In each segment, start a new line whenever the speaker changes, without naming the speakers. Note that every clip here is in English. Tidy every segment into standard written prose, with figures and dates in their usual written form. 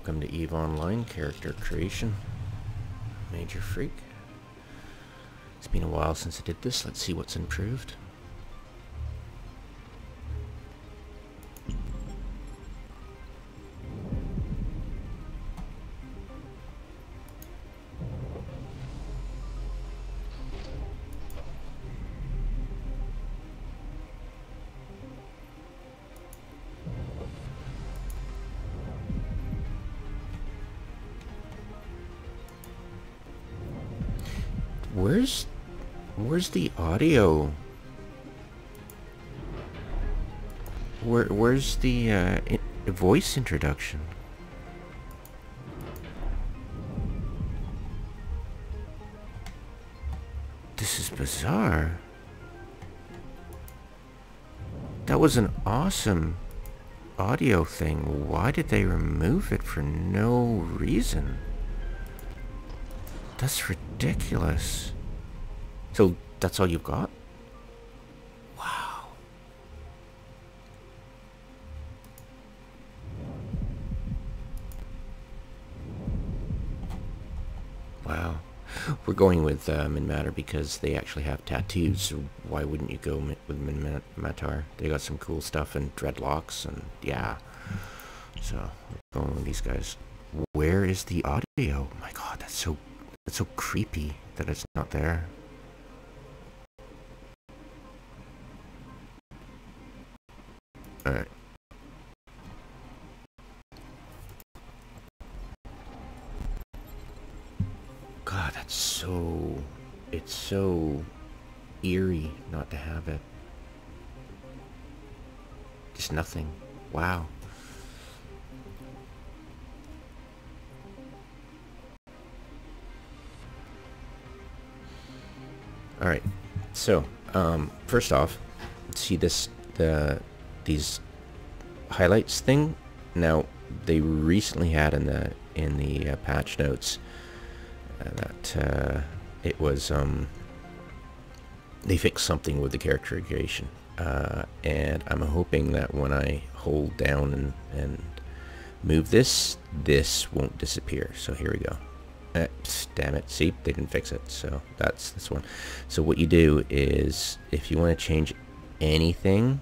Welcome to EVE Online character creation. Major Freak. It's been a while since I did this. Let's see what's improved. Where's the audio? Where's the voice introduction? This is bizarre. That was an awesome audio thing. Why did they remove it for no reason? That's ridiculous. So that's all you've got? Wow. Wow. We're going with Minmatar because they actually have tattoos, so why wouldn't you go with Minmatar? They got some cool stuff and dreadlocks and yeah. So we're going with these guys. Where is the audio? My god, that's so creepy that it's not there. Alright. God, that's so... It's so eerie not to have it. Just nothing. Wow. Alright. So, first off, see this, these highlights thing. Now they recently had in the patch notes that it was they fixed something with the character creation, and I'm hoping that when I hold down and move this won't disappear. So here we go. Damn it, see, they didn't fix it. So that's this one. So what you do is, if you want to change anything,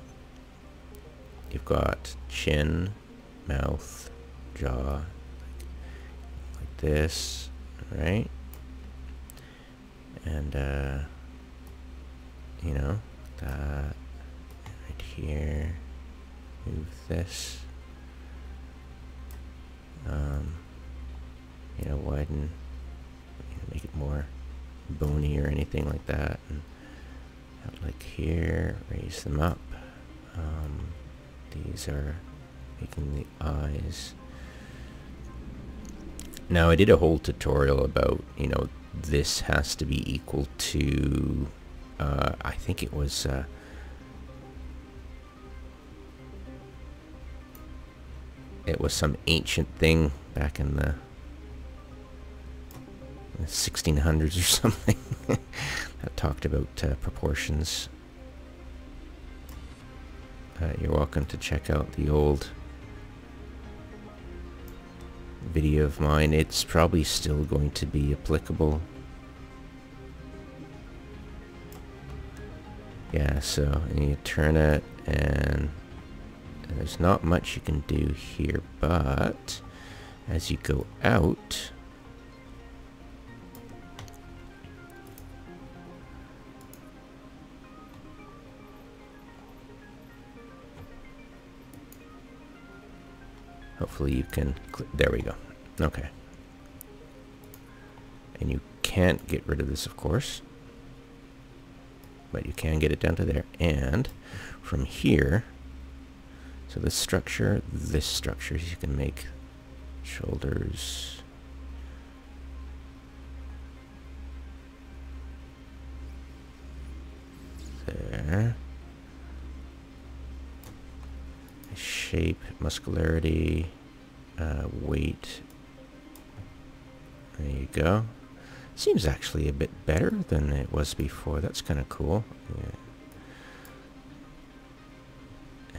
you've got chin, mouth, jaw, like this, right? And you know, that right here, move this, you know, widen, make it more bony or anything like that, and like here, raise them up. These are making the eyes. Now I did a whole tutorial about, you know, this has to be equal to I think it was some ancient thing back in the 1600s or something that talked about proportions. You're welcome to check out the old video of mine. It's probably still going to be applicable. Yeah, so you turn it, and there's not much you can do here, but as you go out, hopefully you can, there we go. Okay. And you can't get rid of this, of course, but you can get it down to there. And from here, so this structure, you can make shoulders. There. Shape, muscularity, weight. There you go. Seems actually a bit better than it was before. That's kind of cool. Yeah.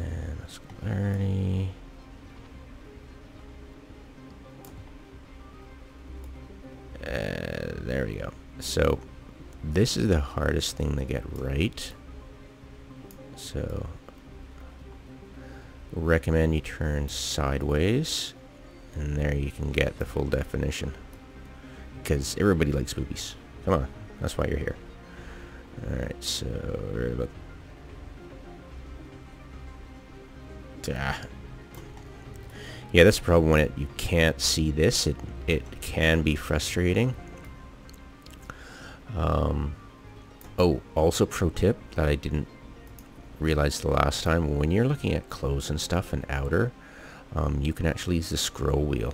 And muscularity. There we go. So this is the hardest thing to get right. So recommend you turn sideways, and there you can get the full definition. Because everybody likes boobies. Come on, that's why you're here. Alright, so we're about... Yeah, that's the problem when you can't see this. It can be frustrating. Oh, also pro tip that I didn't realize the last time, when you're looking at clothes and stuff and outer, you can actually use the scroll wheel.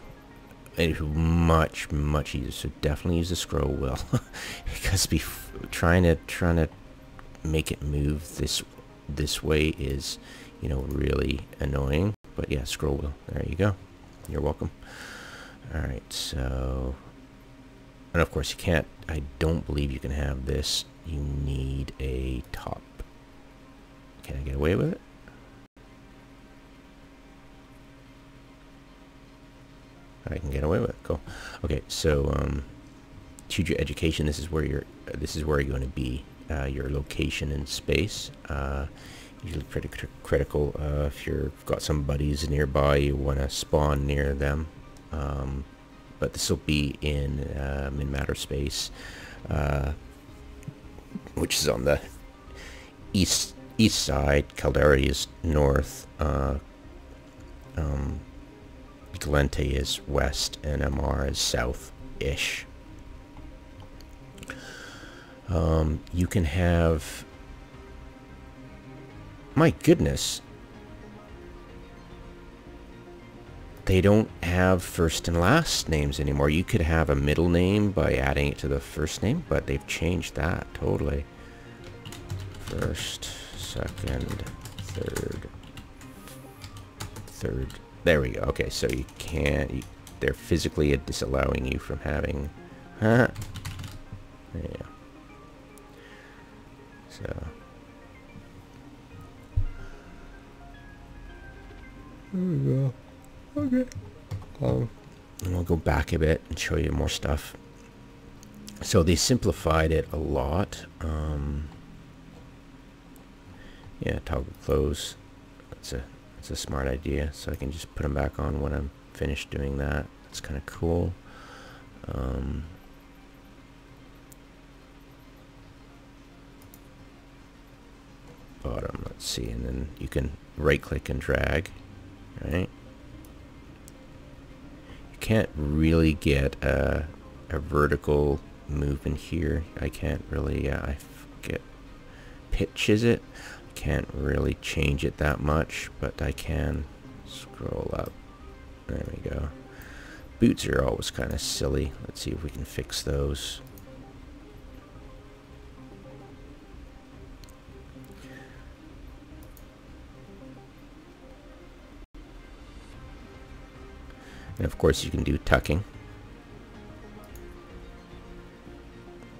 It's much easier, so definitely use the scroll wheel. Because trying to make it move this way is, you know, really annoying. But yeah, scroll wheel. There you go. You're welcome. Alright, so... And of course you can't... I don't believe you can have this. You need a top. Can I get away with it? I can get away with it. Cool. Okay, so choose your education. This is where you're going to be. Your location in space. Usually pretty critical. If you've got some buddies nearby, you want to spawn near them. But this will be in Minmatar space, which is on the east side. Caldari is north. Gallente is west, and Amarr is south-ish. You can have... My goodness. They don't have first and last names anymore. You could have a middle name by adding it to the first name, but they've changed that totally. First, second, third. There we go. Okay, so you can't... they're physically disallowing you from having... Huh? Yeah. So... There we go. Okay. And we'll go back a bit and show you more stuff. So they simplified it a lot. Yeah, toggle close. That's a smart idea. So I can just put them back on when I'm finished doing that. It's kind of cool. Bottom. Let's see, and then you can right-click and drag. Right. You can't really get a vertical movement here. I can't really, I forget, pitch is it? I can't really change it that much, but I can scroll up. There we go. Boots are always kind of silly. Let's see if we can fix those. And of course you can do tucking.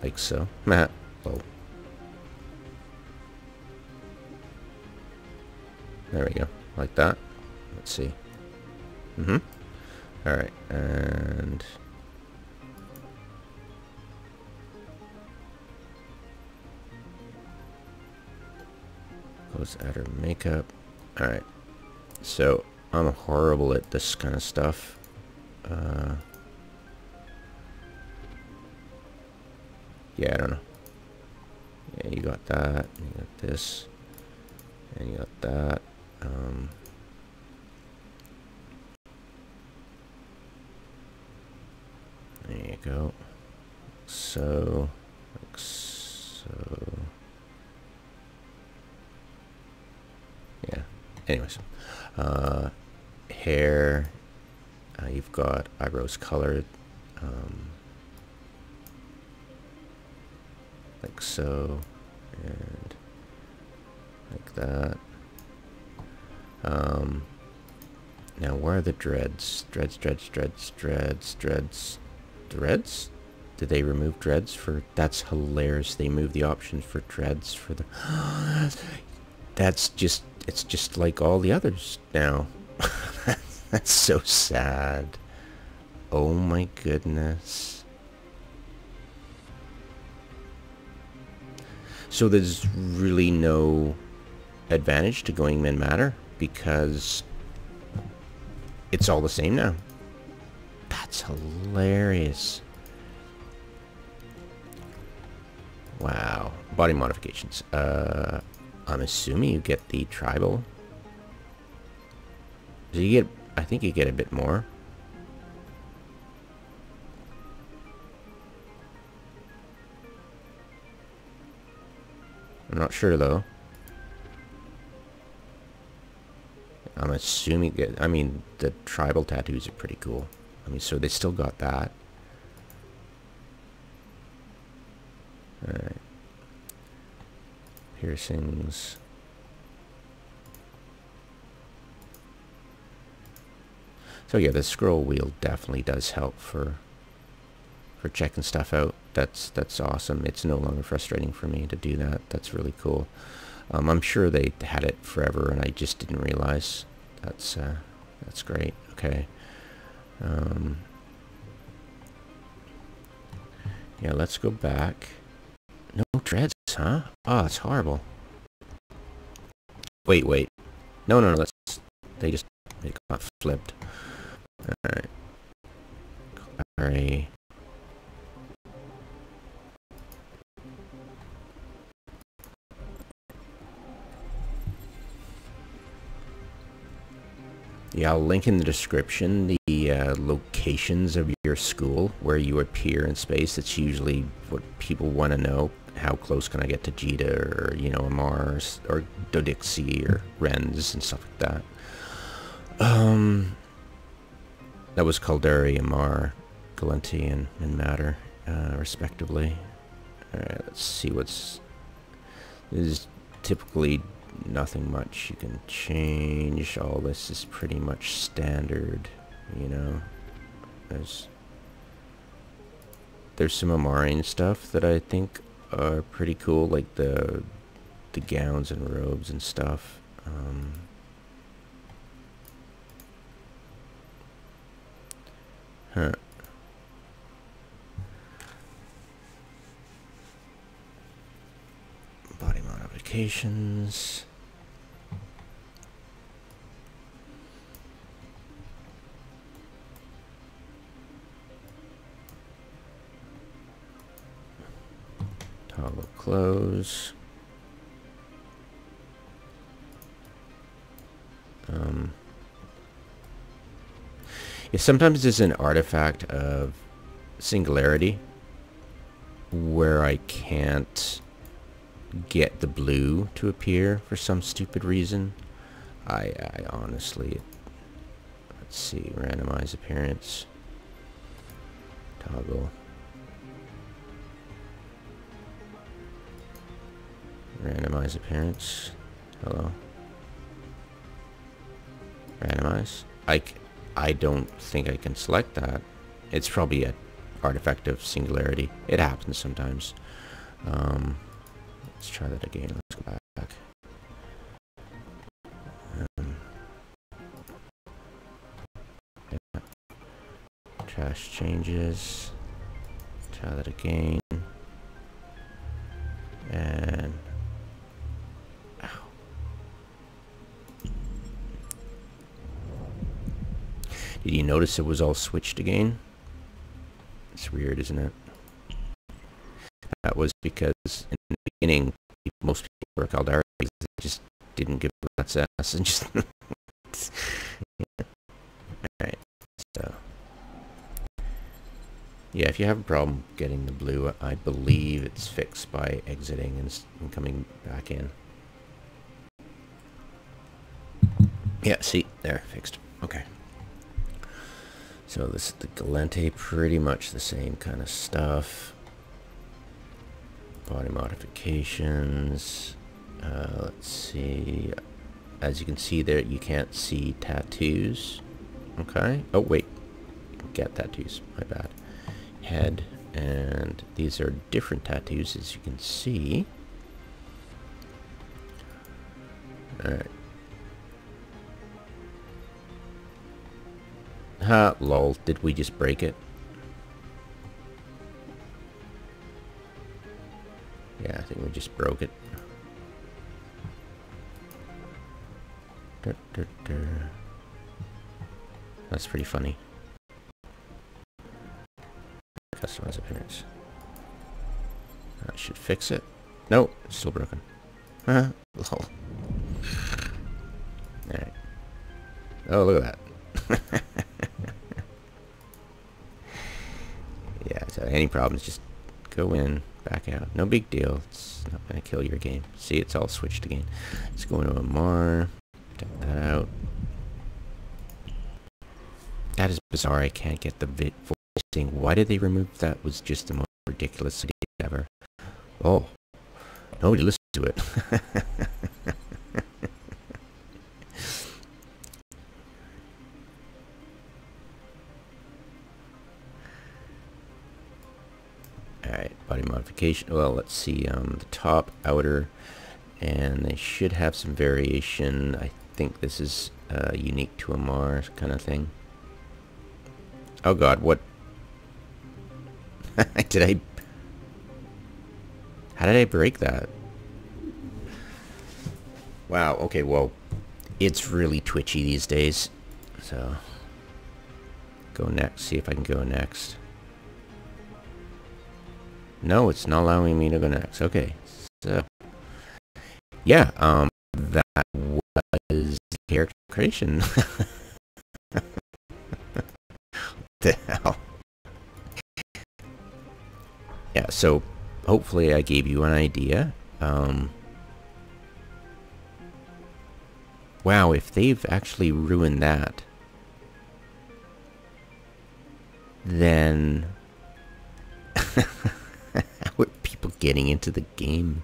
Like so. Oh. There we go. Like that. Let's see. Alright, and... close outer makeup. Alright. So, I'm horrible at this kind of stuff. Yeah, I don't know. Yeah, you got that, and you got this, and you got that. There you go. So, like so. Yeah. Anyways, hair. You've got eyebrows colored, like so, and like that. Now where are the dreads? Dreads? Did they remove dreads for... That's hilarious. They moved the option for dreads for the... That's just... It's just like all the others now. That's so sad. Oh my goodness. So there's really no advantage to going Minmatar because it's all the same now. That's hilarious. Wow. Body modifications. I'm assuming you get the tribal. So you get, I think you get a bit more. I'm not sure though. I'm assuming that, I mean, the tribal tattoos are pretty cool. I mean, so they still got that. Alright. Piercings. So yeah, the scroll wheel definitely does help for checking stuff out. That's awesome. It's no longer frustrating for me to do that. That's really cool. I'm sure they had it forever and I just didn't realize. That's great. Okay. Yeah, let's go back. No dreads, huh? Oh, it's horrible. Wait. No, they got flipped. Alright. Caldari. Yeah, I'll link in the description the locations of your school where you appear in space. It's usually what people want to know. How close can I get to Jita or, you know, Amarr or Todaki or Rennes and stuff like that. That was Caldari, Amarr, Gallente, and Minmatar, respectively. Alright, let's see what's... This is typically nothing much you can change. All this is pretty much standard, you know. There's some Amarrian stuff that I think are pretty cool, like the gowns and robes and stuff. Huh. Body modifications. Toggle close. Yeah, sometimes there's an artifact of singularity where I can't get the blue to appear for some stupid reason. I honestly, let's see, randomize appearance, toggle, randomize appearance, hello, randomize. I don't think I can select that. It's probably an artifact of singularity. It happens sometimes. Let's try that again. Let's go back. Yeah. Trash changes. Try that again. And ow. Did you notice it was all switched again? It's weird, isn't it? That was because in the beginning, most people were Caldari. They just didn't give a rat's ass and just. Yeah. Alright, so. Yeah, if you have a problem getting the blue, I believe it's fixed by exiting and coming back in. Yeah, see, there, fixed. Okay. So this is the Gallente, pretty much the same kind of stuff. Body modifications. Let's see. As you can see there, you can't see tattoos. Okay. Oh, wait. You can get tattoos. My bad. Head. And these are different tattoos, as you can see. Alright. Ha, lol. Did we just break it? Yeah, I think we just broke it. That's pretty funny. Customize appearance. That should fix it. No, it's still broken. Lol. Alright. Oh, look at that. Yeah, so any problems, just go in, back out. No big deal. It's not going to kill your game. See, it's all switched again. Let's go into Amarr. Check that out. That is bizarre. I can't get the voice thing. Why did they remove that? Was just the most ridiculous idea ever. Oh, nobody listened to it. Alright, body modification. Well, let's see. The top, outer, and they should have some variation. I think this is unique to Amarr kind of thing. Oh god, what? Did I... How did I break that? Wow, okay, well, it's really twitchy these days. So, go next, see if I can go next. No, it's not allowing me to go next. Okay, so, yeah, that was character creation. What the hell? Yeah, so hopefully I gave you an idea. Wow, if they've actually ruined that, then how are people getting into the game?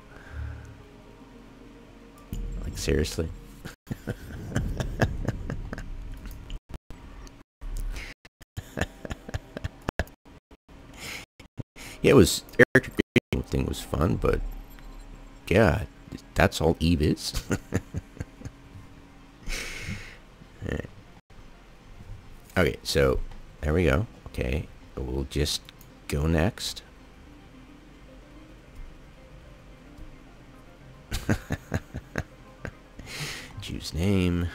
Like, seriously? Yeah, it was, character creation thing was fun, but yeah, that's all Eve is. Right. Okay, so there we go. Okay, we'll just go next. Choose name.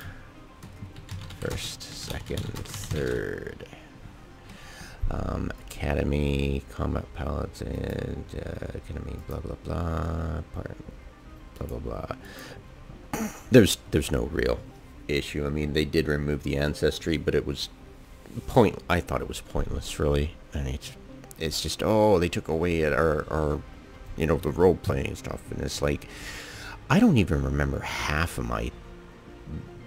First, second, third. Academy, combat pilots, and academy, blah blah blah. Part, blah blah blah. There's no real issue. I mean, they did remove the ancestry, but it was I thought it was pointless, really. And it's just, oh, they took away our you know, the role playing stuff, and it's like, I don't even remember half of my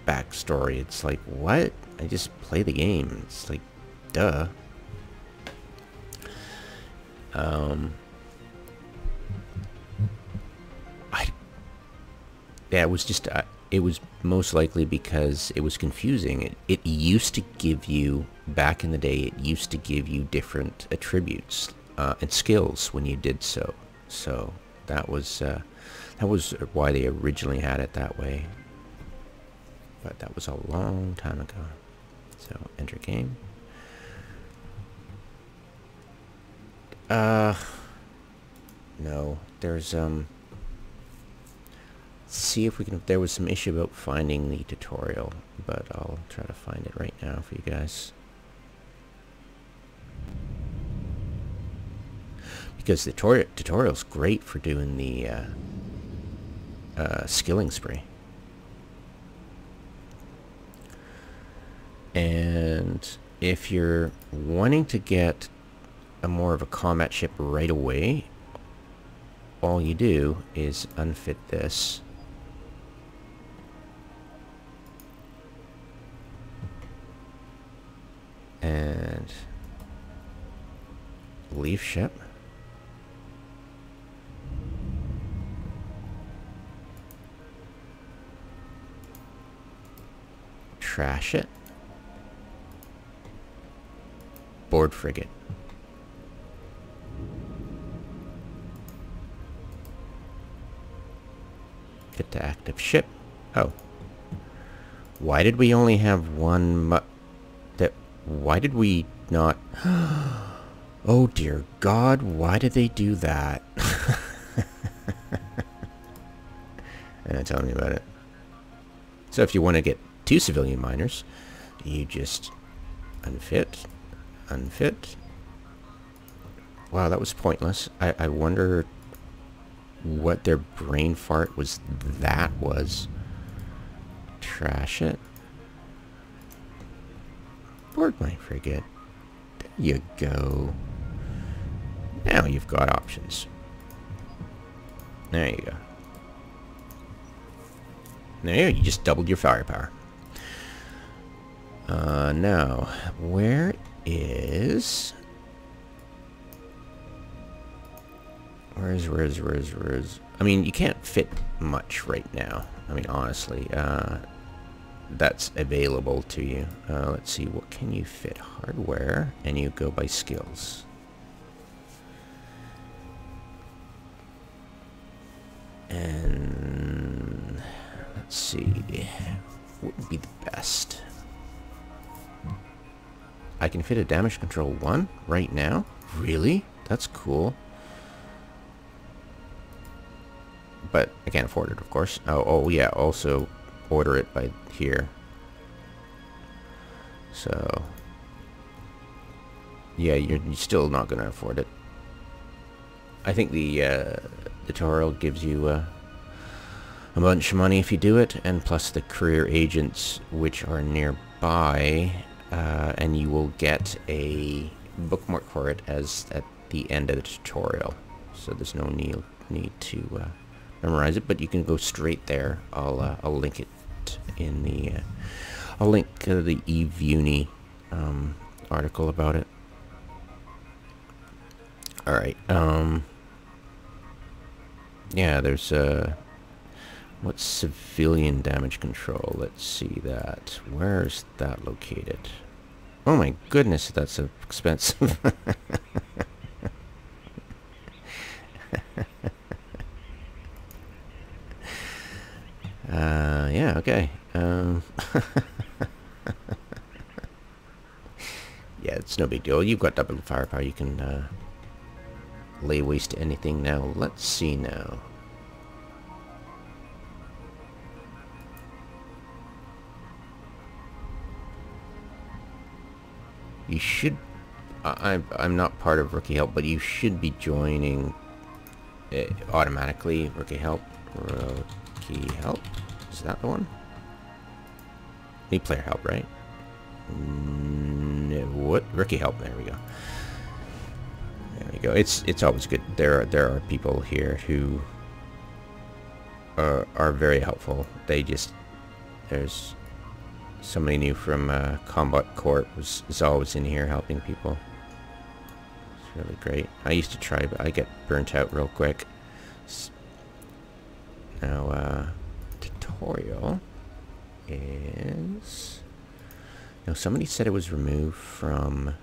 backstory. It's like, what? I just play the game. It's like, duh. Yeah, it was just, it was most likely because it was confusing. It used to give you, back in the day, it used to give you different attributes and skills when you did so. So that was why they originally had it that way. But that was a long time ago. So enter game. No, there's see if we can, there was some issue about finding the tutorial, but I'll try to find it right now for you guys. Because the tutorial's great for doing the skilling spree. And if you're wanting to get a more of a combat ship right away, all you do is unfit this. And leave ship. Trash it. Board frigate. Get to active ship. Oh. Why did we only have one why did we not... Oh dear God, why did they do that? Tell me about it. So if you want to get 2 civilian miners, you just unfit, unfit. Wow, that was pointless. I wonder what their brain fart was. Trash it. Board my frigate. There you go. Now you've got options. There you go. There you just doubled your firepower. Now, where is... Where is... I mean, you can't fit much right now. I mean, honestly, that's available to you. Let's see, what can you fit? Hardware, and you go by skills. And let's see, what would be the best? I can fit a damage control 1 right now? Really? That's cool. But I can't afford it, of course. Oh yeah, also order it by here. So yeah, you're still not going to afford it. I think the tutorial gives you a bunch of money if you do it, and plus the career agents which are nearby, and you will get a bookmark for it as at the end of the tutorial. So there's no need to memorize it, but you can go straight there. I'll link it in the I'll link the VIII article about it. All right. Yeah, there's what's civilian damage control? Let's see that. Where's that located? Oh my goodness, that's expensive. Yeah, okay. Yeah, it's no big deal. You've got double firepower. You can lay waste to anything now. Let's see now. You should... I'm not part of Rookie Help, but you should be joining automatically. Rookie Help. Rookie Help. Is that the one? Need player help, right? No, what? Rookie Help. There we go. There we go. It's always good. There are people here who are very helpful. They just... There's somebody new from Combat Corp is always in here helping people. It's really great. I used to try, but I get burnt out real quick. Now, tutorial is... No, somebody said it was removed from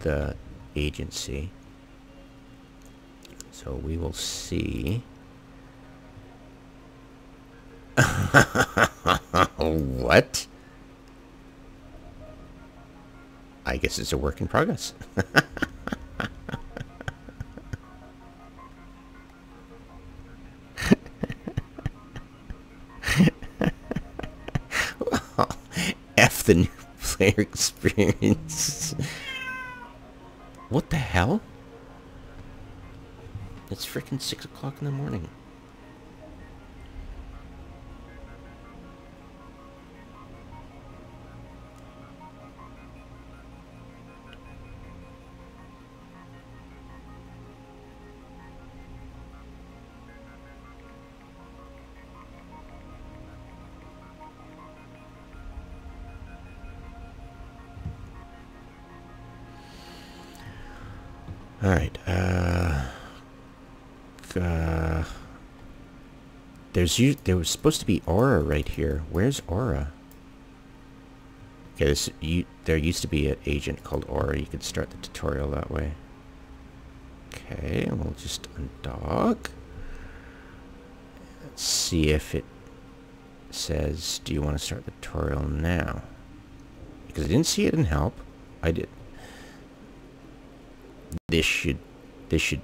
the agency. So we will see. What? I guess it's a work in progress. Well, F the new player experience. What the hell? It's freaking 6 o'clock in the morning. All right. There was supposed to be Aura right here. Where's Aura? Okay, there used to be an agent called Aura. You could start the tutorial that way. Okay, and we'll just undock. Let's see if it says, do you want to start the tutorial now? Because I didn't see it in help. I did. This should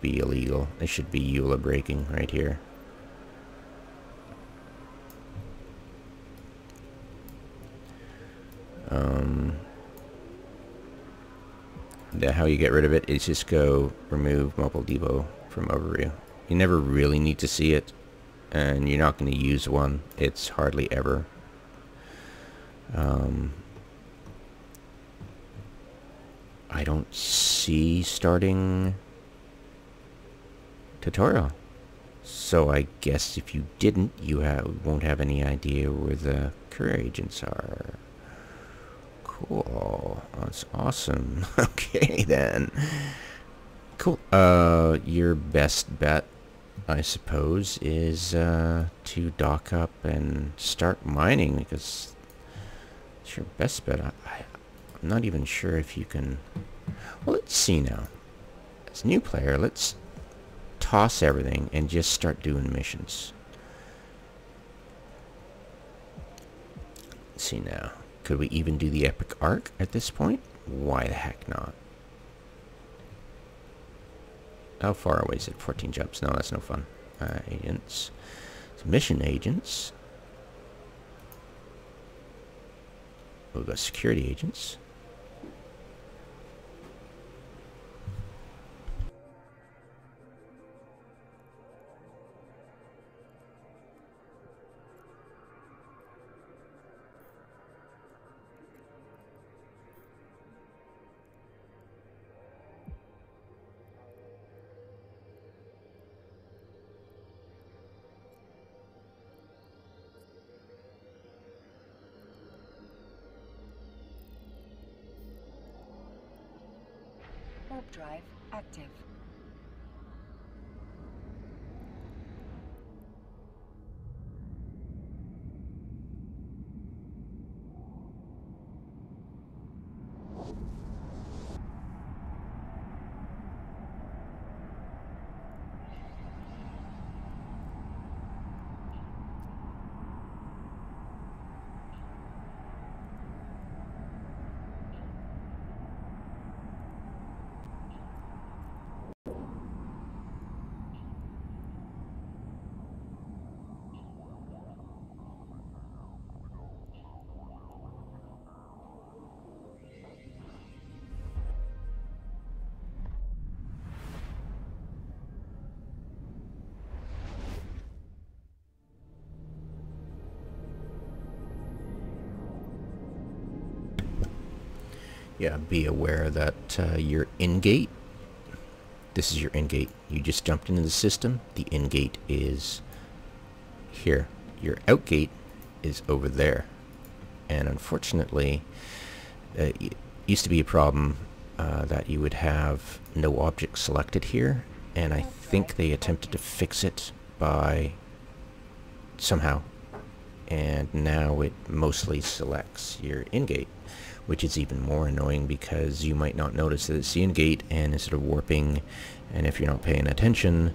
be illegal. This should be EULA breaking right here. How you get rid of it is just go remove mobile depot from overview. You never really need to see it, and you're not going to use one. It's hardly ever. I don't see starting tutorial. So I guess if you didn't, you won't have any idea where the career agents are. Cool. That's awesome. Okay, then. Cool. Your best bet, I suppose, is to dock up and start mining, because it's your best bet. I'm not even sure if you can... Well, let's see now. As a new player, let's toss everything and just start doing missions. Let's see now. Could we even do the epic arc at this point? Why the heck not? How far away is it? 14 jumps. No, that's no fun. Agents. So mission agents. We've got security agents.
Warp drive active.
Yeah, be aware that your in-gate, this is your in-gate. You just jumped into the system. The in-gate is here. Your out-gate is over there. And unfortunately, it used to be a problem that you would have no object selected here. And I think they attempted to fix it by somehow. And now it mostly selects your in-gate, which is even more annoying because you might not notice that it's the in-gate and instead of warping, and if you're not paying attention,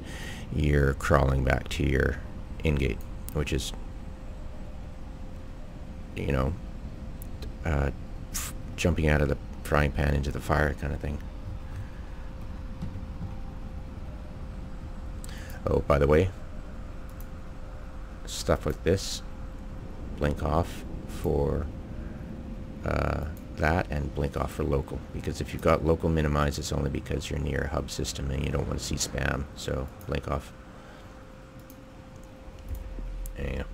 you're crawling back to your in-gate, which is, you know, jumping out of the frying pan into the fire kind of thing. Oh, by the way, stuff like this, blink off for that, and blink off for local, because if you've got local minimize, it's only because you're near a hub system and you don't want to see spam, so blink off. There you go.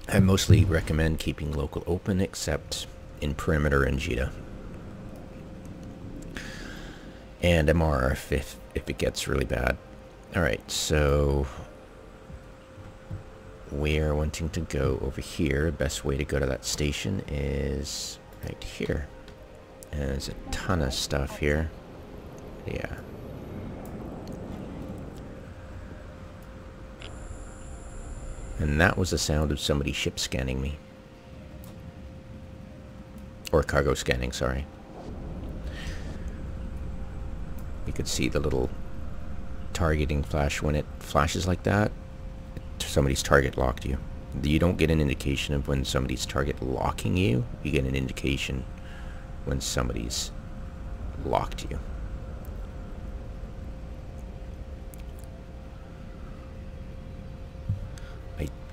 I mostly recommend keeping local open, except in perimeter and Jita. And Amarr if it gets really bad. Alright, so we're wanting to go over here. Best way to go to that station is right here. And there's a ton of stuff here. Yeah. And that was the sound of somebody ship scanning me. Or cargo scanning, sorry. You could see the little targeting flash when it flashes like that. Somebody's target locked you. You don't get an indication of when somebody's target locking you. You get an indication when somebody's locked you.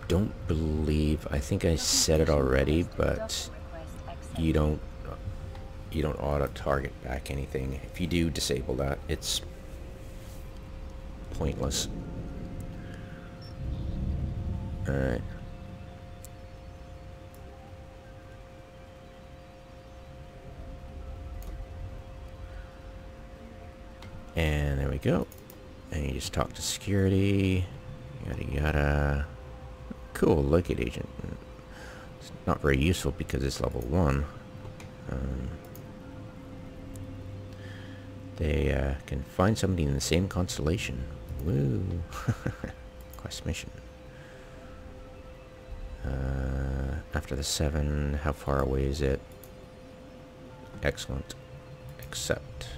don't believe, I think I said it already, but you don't auto target back anything. If you do disable that, it's pointless. Alright. And there we go. And you just talk to security. Yada yada. Cool, locate agent. It's not very useful because it's level 1. They can find somebody in the same constellation. Woo! Quest mission. After the 7, how far away is it? Excellent. Accept.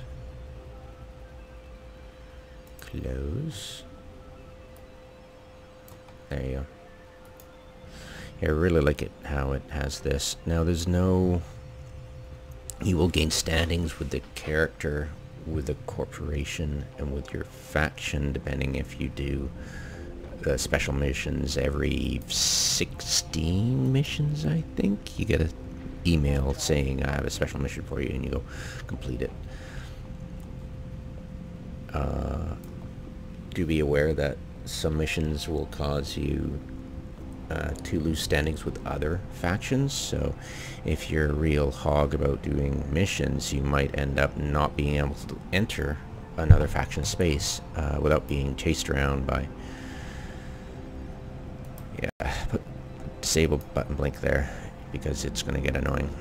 Close. There you go. Yeah, I really like it how it has this. Now there's no... You will gain standings with the character, with the corporation, and with your faction, depending if you do special missions every 16 missions, I think. You get an email saying, I have a special mission for you, and you go complete it. Do be aware that some missions will cause you to lose standings with other factions, so if you're a real hog about doing missions, you might end up not being able to enter another faction space without being chased around by... Yeah, put disable button blink there, because it's going to get annoying.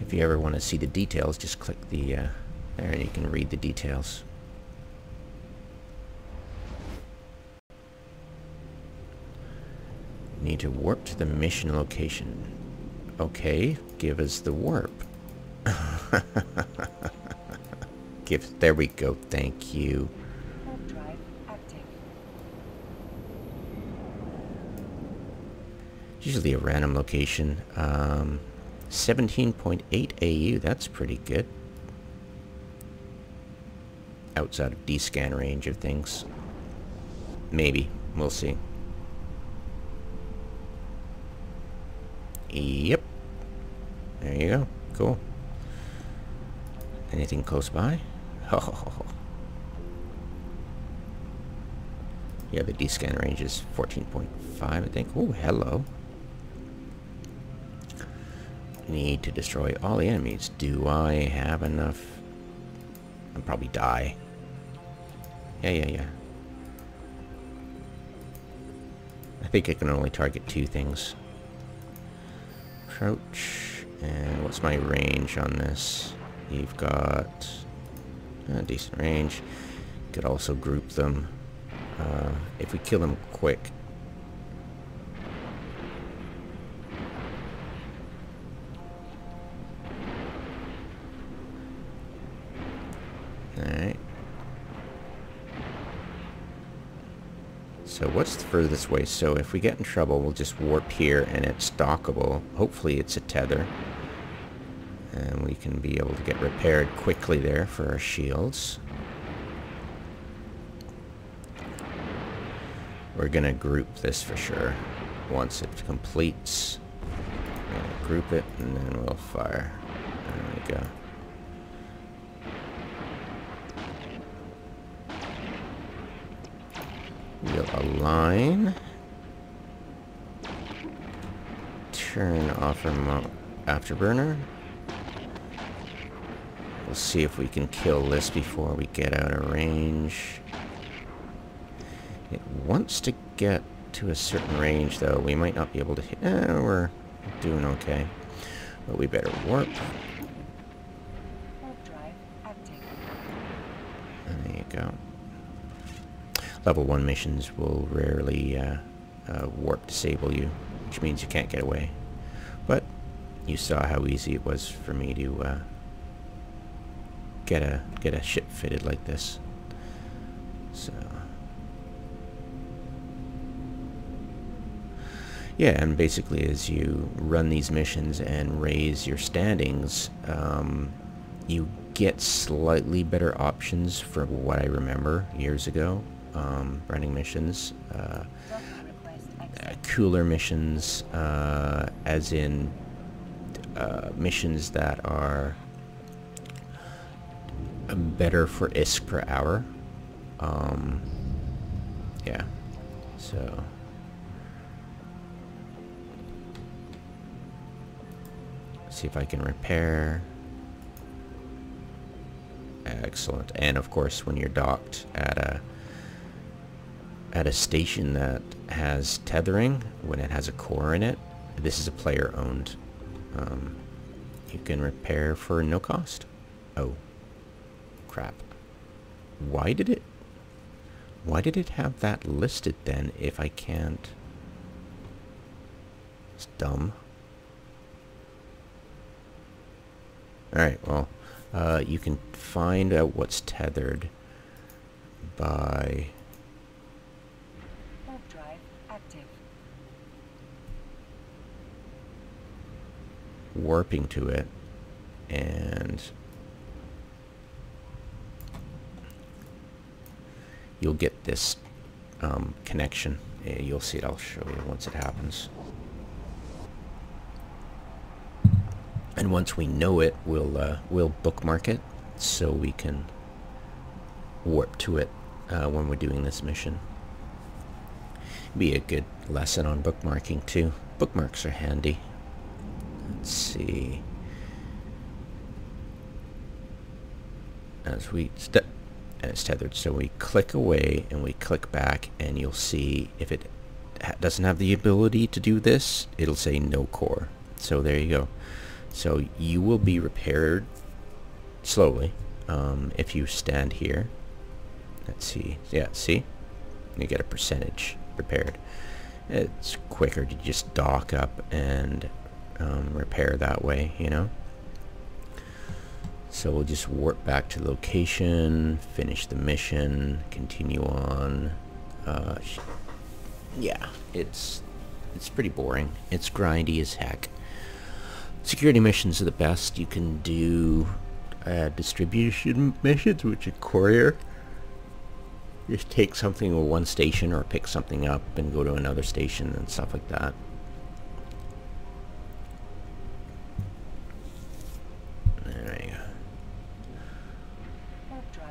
If you ever want to see the details, just click the there and you can read the details. Need to warp to the mission location. Okay, give us the warp. There we go, thank you.
Warp drive active.
Usually a random location. 17.8 AU, that's pretty good. Outside of D-scan range of things. Maybe, we'll see. Yep. There you go, cool. Anything close by? Oh. Yeah, the D-scan range is 14.5, I think. Oh, hello. Need to destroy all the enemies. Do I have enough? I'll probably die. Yeah. I think I can only target 2 things. Approach. And what's my range on this? You've got a decent range. Could also group them. If we kill them quick. Alright. So what's the furthest way? So if we get in trouble, we'll just warp here and it's dockable. Hopefully it's a tether. And we can be able to get repaired quickly there for our shields. We're going to group this for sure. Once it completes, we're going to group it and then we'll fire. There we go. We'll align. Turn off our afterburner. We'll see if we can kill this before we get out of range. It wants to get to a certain range, though. We might not be able to hit... we're doing okay. But we better warp.
Warp drive active.
There you go. Level 1 missions will rarely warp disable you, which means you can't get away. But you saw how easy it was for me to get a ship fitted like this. So Yeah, and basically as you run these missions and raise your standings, you get slightly better options from what I remember years ago, running missions. Cooler missions, as in missions that are better for ISK per hour. Yeah, so see if I can repair. Excellent. And of course, when you're docked at a station that has tethering, when it has a core in it, this is a player owned, you can repair for no cost. Oh crap, why did it have that listed then if I can't? It's dumb. Alright, well, you can find out what's tethered by
drive active.
warping to it, and you'll get this connection. You'll see it. I'll show you once it happens. And once we know it, we'll bookmark it so we can warp to it when we're doing this mission. Be a good lesson on bookmarking too. Bookmarks are handy. Let's see. As we step, and it's tethered, so we click away and we click back, and you'll see if it doesn't have the ability to do this, it'll say no core. So there you go. So you will be repaired slowly if you stand here. Let's see. Yeah, see? You get a percentage repaired. It's quicker to just dock up and repair that way, you know? So we'll just warp back to location, finish the mission, continue on. Yeah, it's pretty boring. It's grindy as heck. Security missions are the best. You can do distribution missions, which is courier. Just take something to one station or pick something up and go to another station and stuff like that. There you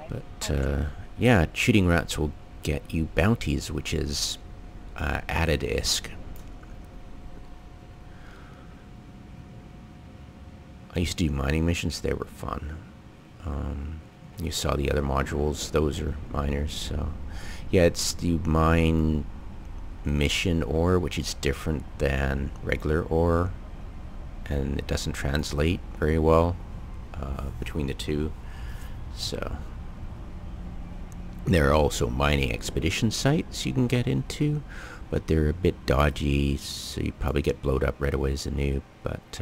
go. But yeah, shooting rats will get you bounties, which is added ISK. I used to do mining missions. They were fun. You saw the other modules. Those are miners. So yeah, it's the mine mission ore, which is different than regular ore, and it doesn't translate very well between the two. So there are also mining expedition sites you can get into, but they're a bit dodgy, so you probably get blowed up right away as a noob. But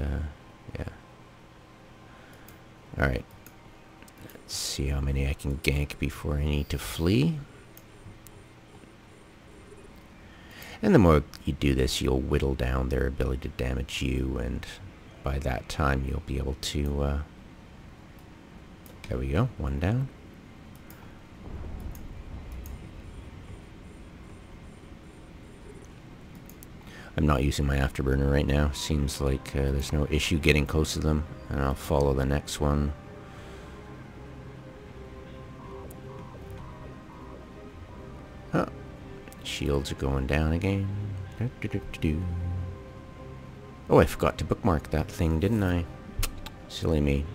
yeah. Alright, let's see how many I can gank before I need to flee. And the more you do this, you'll whittle down their ability to damage you, and by that time you'll be able to... there we go, one down. I'm not using my afterburner right now. Seems like there's no issue getting close to them, and I'll follow the next one. Huh. Shields are going down again. Oh, I forgot to bookmark that thing, didn't I? Silly me.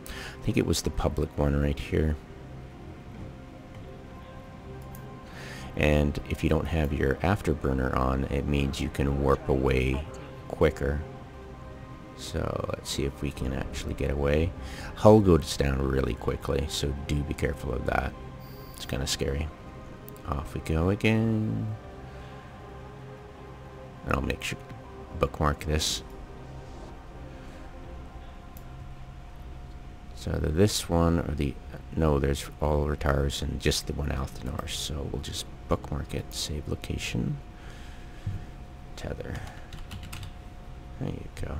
I think it was the public one right here. And if you don't have your afterburner on, it means you can warp away quicker. So let's see if we can actually get away. Hull goes down really quickly, so do be careful of that. It's kind of scary. Off we go again. And I'll make sure to bookmark this. So either this one or the... no, there's all retires and just the one Althenor, so we'll just bookmark it, save location. tether. There you go.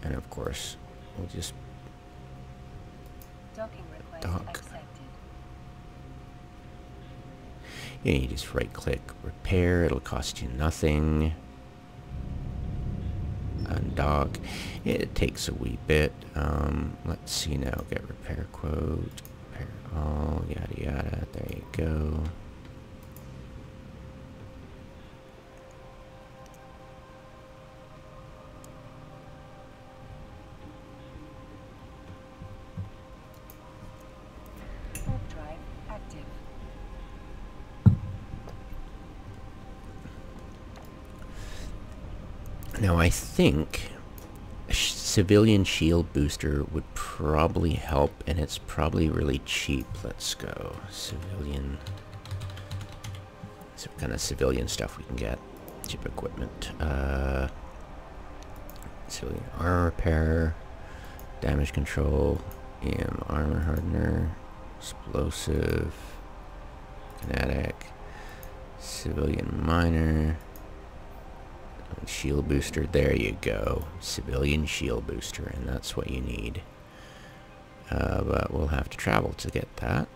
And of course, we'll just
Docking request
dock.
accepted.
Yeah, you just right click repair, it'll cost you nothing. Undock. It takes a wee bit. Let's see now, get repair quote, repair all, yada yada, there you go.
Warp drive active.
Now I think a civilian shield booster would probably help, and it's probably really cheap. Let's go. Civilian. So what kind of civilian stuff we can get? Cheap equipment. Civilian armor repair, damage control, armor hardener, explosive, kinetic, civilian miner. Shield booster, there you go. Civilian shield booster, and that's what you need. But we'll have to travel to get that.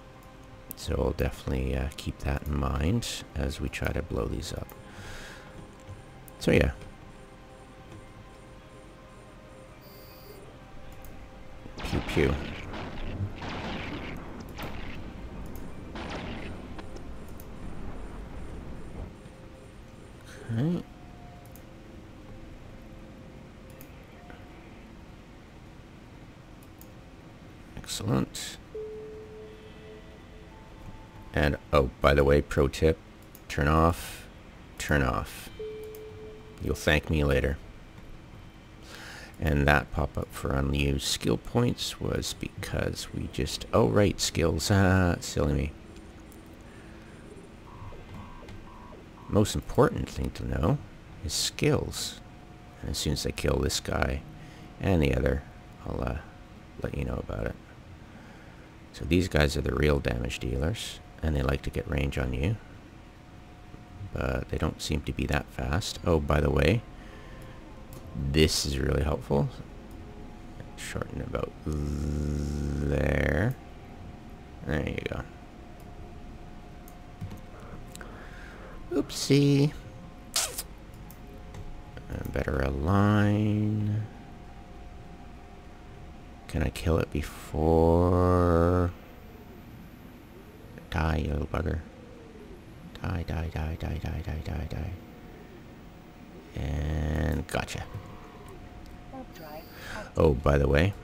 So we'll definitely keep that in mind as we try to blow these up. So yeah. Pew pew. Okay. Excellent. And, oh, by the way, pro tip, turn off, turn off. You'll thank me later. And that pop-up for unused skill points was because we just, oh right, skills, silly me. Most important thing to know is skills. And as soon as I kill this guy and the other, I'll let you know about it. So these guys are the real damage dealers, and they like to get range on you. But they don't seem to be that fast. Oh, by the way, this is really helpful. Shorten about there. There you go. Oopsie. Better align. Can I kill it before? Die, you little bugger. Die, die, die, die, die, die, die, die. And gotcha. Oh, by the way,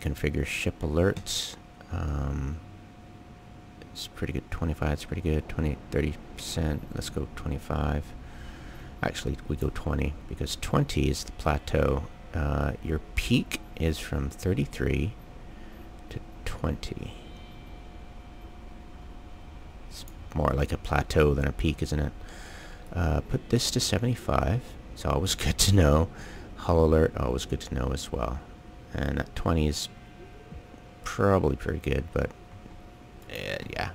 configure ship alerts. It's pretty good. 25, it's pretty good. 20, 30%. Let's go 25. Actually, we go 20 because 20 is the plateau. Your peak is from 33 to 20. It's more like a plateau than a peak, isn't it? Put this to 75. It's always good to know. Hull alert, always good to know as well. And at 20 is probably pretty good, but yeah.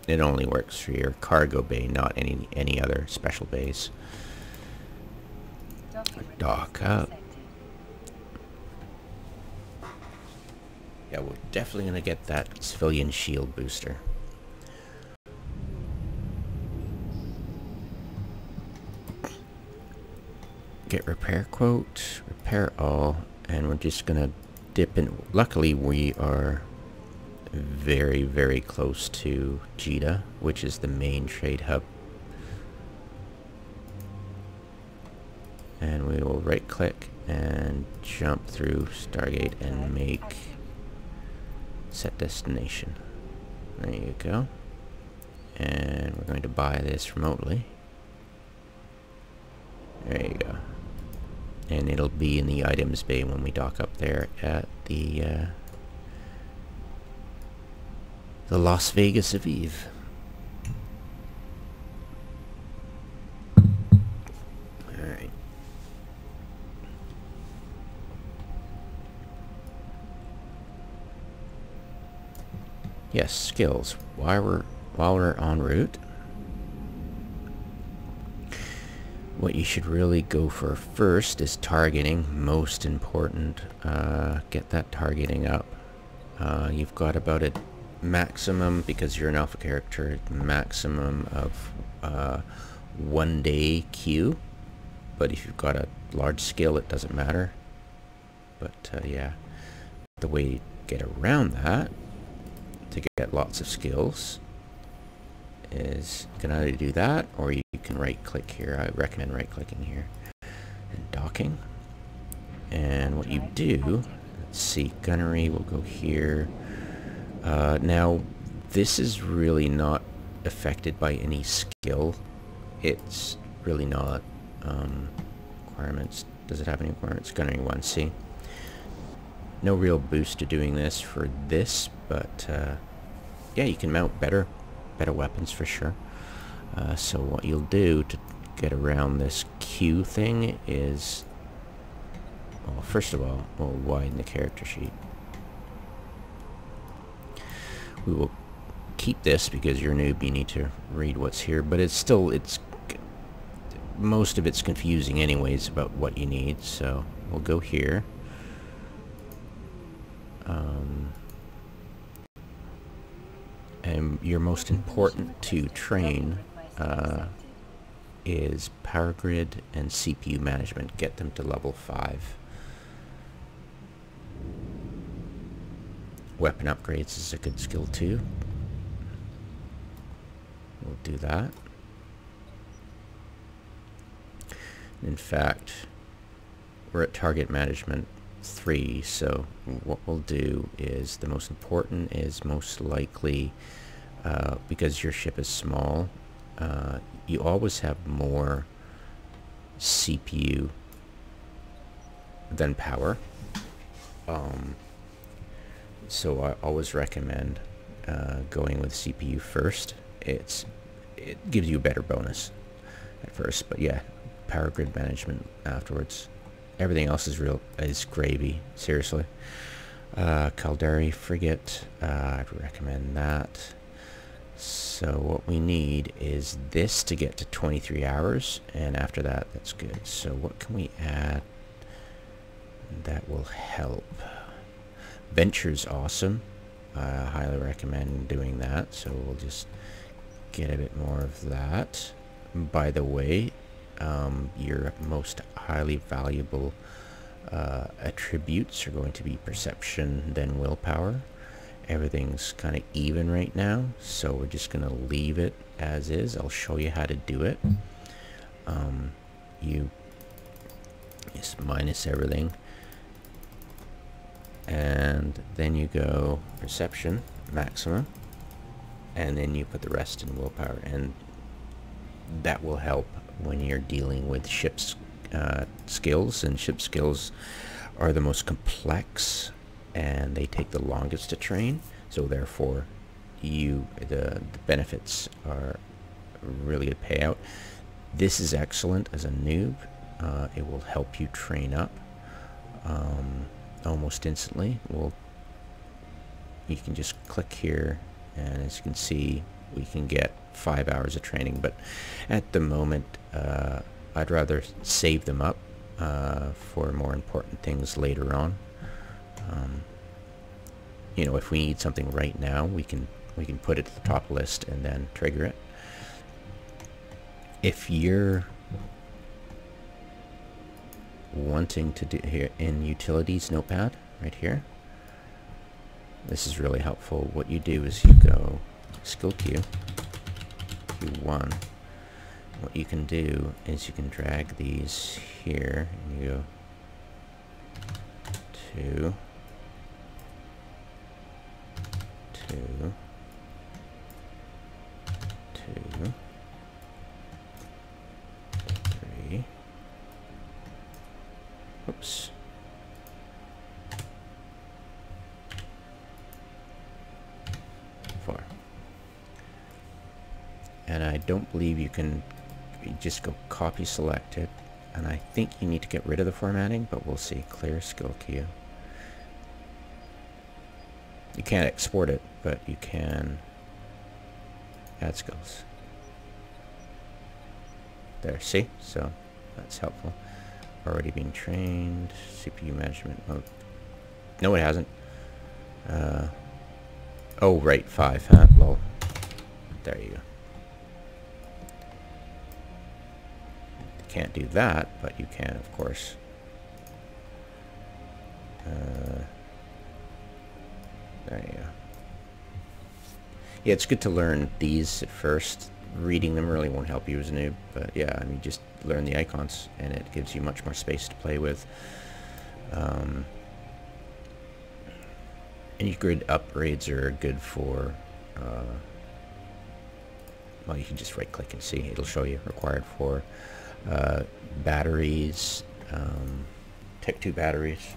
It only works for your cargo bay, not any other special bays. Dock up. Yeah, we're definitely going to get that civilian shield booster. Get repair quote, repair all, and we're just going to dip in. Luckily, we are very, very close to Jita, which is the main trade hub. And we will right click and jump through Stargate and make set destination. There you go. And we're going to buy this remotely. There you go. And it'll be in the items bay when we dock up there at the Las Vegas of Eve. Alright. Yes, skills. While we're en route, what you should really go for first is targeting. Most important. Get that targeting up. You've got about a maximum, because you're an alpha character, maximum of 1 day queue. But if you've got a large skill, it doesn't matter. But yeah, the way to get around that, to get lots of skills, is you can either do that, or you can right click here. I recommend right clicking here and docking. And what you do, let's see, gunnery will go here. Now this is really not affected by any skill. It's really not. Requirements, does it have any requirements? Gunnery 1, see, no real boost to doing this for this, but yeah, you can mount better weapons for sure. So what you'll do to get around this queue thing is, well, first of all, we'll widen the character sheet. We will keep this because you're a noob, you need to read what's here, but it's most of it's confusing anyways about what you need, so we'll go here. And your most important to train is power grid and CPU management. Get them to level 5. Weapon upgrades is a good skill too. We'll do that. In fact, we're at target management 3, so what we'll do is, the most important is most likely, because your ship is small, you always have more CPU than power. So I always recommend going with CPU first. It gives you a better bonus at first, but yeah, power grid management afterwards. Everything else is gravy, seriously. Caldari frigate, I'd recommend that. So what we need is this to get to 23 hours, and after that, that's good. So what can we add that will help? Venture's awesome. I highly recommend doing that, so we'll just get a bit more of that. By the way, your most highly valuable attributes are going to be perception, then willpower. Everything's kind of even right now, so we're just going to leave it as is. I'll show you how to do it. You just minus everything, and then you go perception maximum, and then you put the rest in willpower, and that will help when you're dealing with ship's skills, and ship skills are the most complex and they take the longest to train, so therefore the benefits are really good payout. This is excellent as a noob. It will help you train up almost instantly. You can just click here, and as you can see, we can get 5 hours of training, but at the moment I'd rather save them up for more important things later on. You know, if we need something right now, we can put it at the top list and then trigger it. If you're wanting to do here in utilities notepad right here, this is really helpful. What you do is you go skill queue, Q1. What you can do is you can drag these here, and you go 2, 2, 2, 3. Oops. And I don't believe you can just go copy selected, and I think you need to get rid of the formatting, but we'll see. Clear skill queue. You can't export it, but you can add skills. There, see? So that's helpful. Already being trained. CPU management mode. No, it hasn't. Oh, right, 5, huh? Lol. There you go. Can't do that, but you can, of course. There you go. Yeah, it's good to learn these at first. Reading them really won't help you as a noob, but yeah, I mean, just learn the icons, and it gives you much more space to play with. Any grid upgrades are good for, well, you can just right click and see, it'll show you required for batteries, Tech 2 batteries.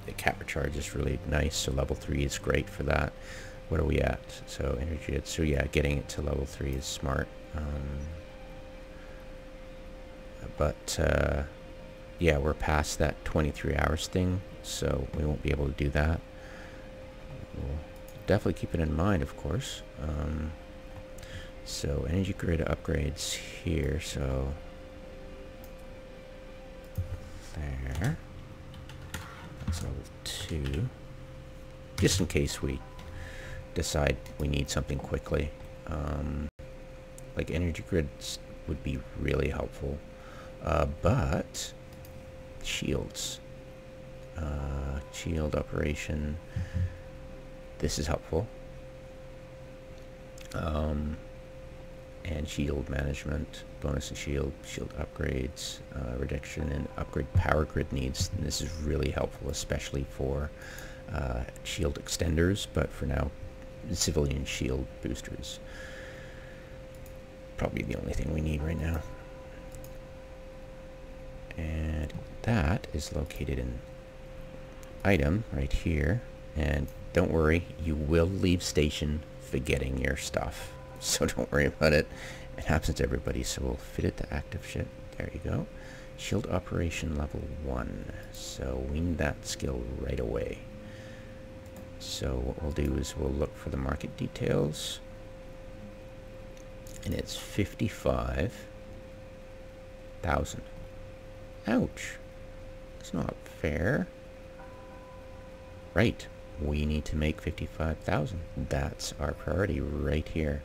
The cap recharge is really nice, so level 3 is great for that. What are we at? So energy, so yeah, getting it to level 3 is smart. Yeah, we're past that 23 hours thing, so we won't be able to do that. We'll definitely keep it in mind, of course. So energy grid upgrades here, so there. That's level 2. Just in case we decide we need something quickly. Like energy grids would be really helpful. But shields. Shield operation. This is helpful. And shield management, bonus and shield upgrades, reduction and upgrade power grid needs. And this is really helpful, especially for shield extenders, but for now, civilian shield boosters. Probably the only thing we need right now. And that is located in item right here. And don't worry, you will leave station forgetting your stuff. So don't worry about it. It happens to everybody, so we'll fit it to active shit. There you go. Shield operation level 1. So we need that skill right away. So what we'll do is we'll look for the market details. And it's 55,000. Ouch. That's not fair. Right. We need to make 55,000. That's our priority right here.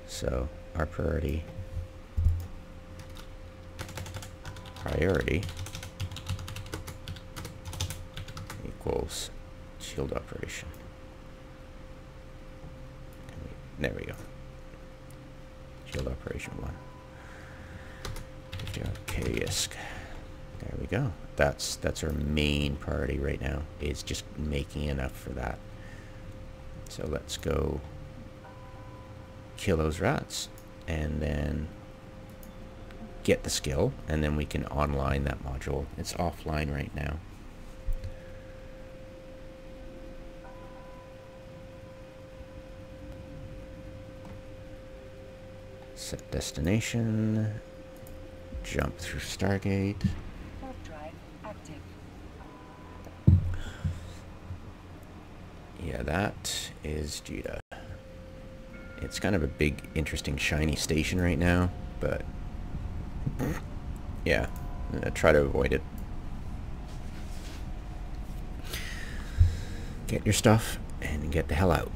So our priority equals shield operation. There we go. Shield operation 1. 50k ISK. There we go. That's our main priority right now, is just making enough for that. So let's go kill those rats and then get the skill, and then we can online that module. It's offline right now. Set destination, jump through Stargate.
Warp drive active.
Yeah, that is Judah. It's kind of a big, interesting, shiny station right now, but yeah, I'm gonna try to avoid it. Get your stuff and get the hell out.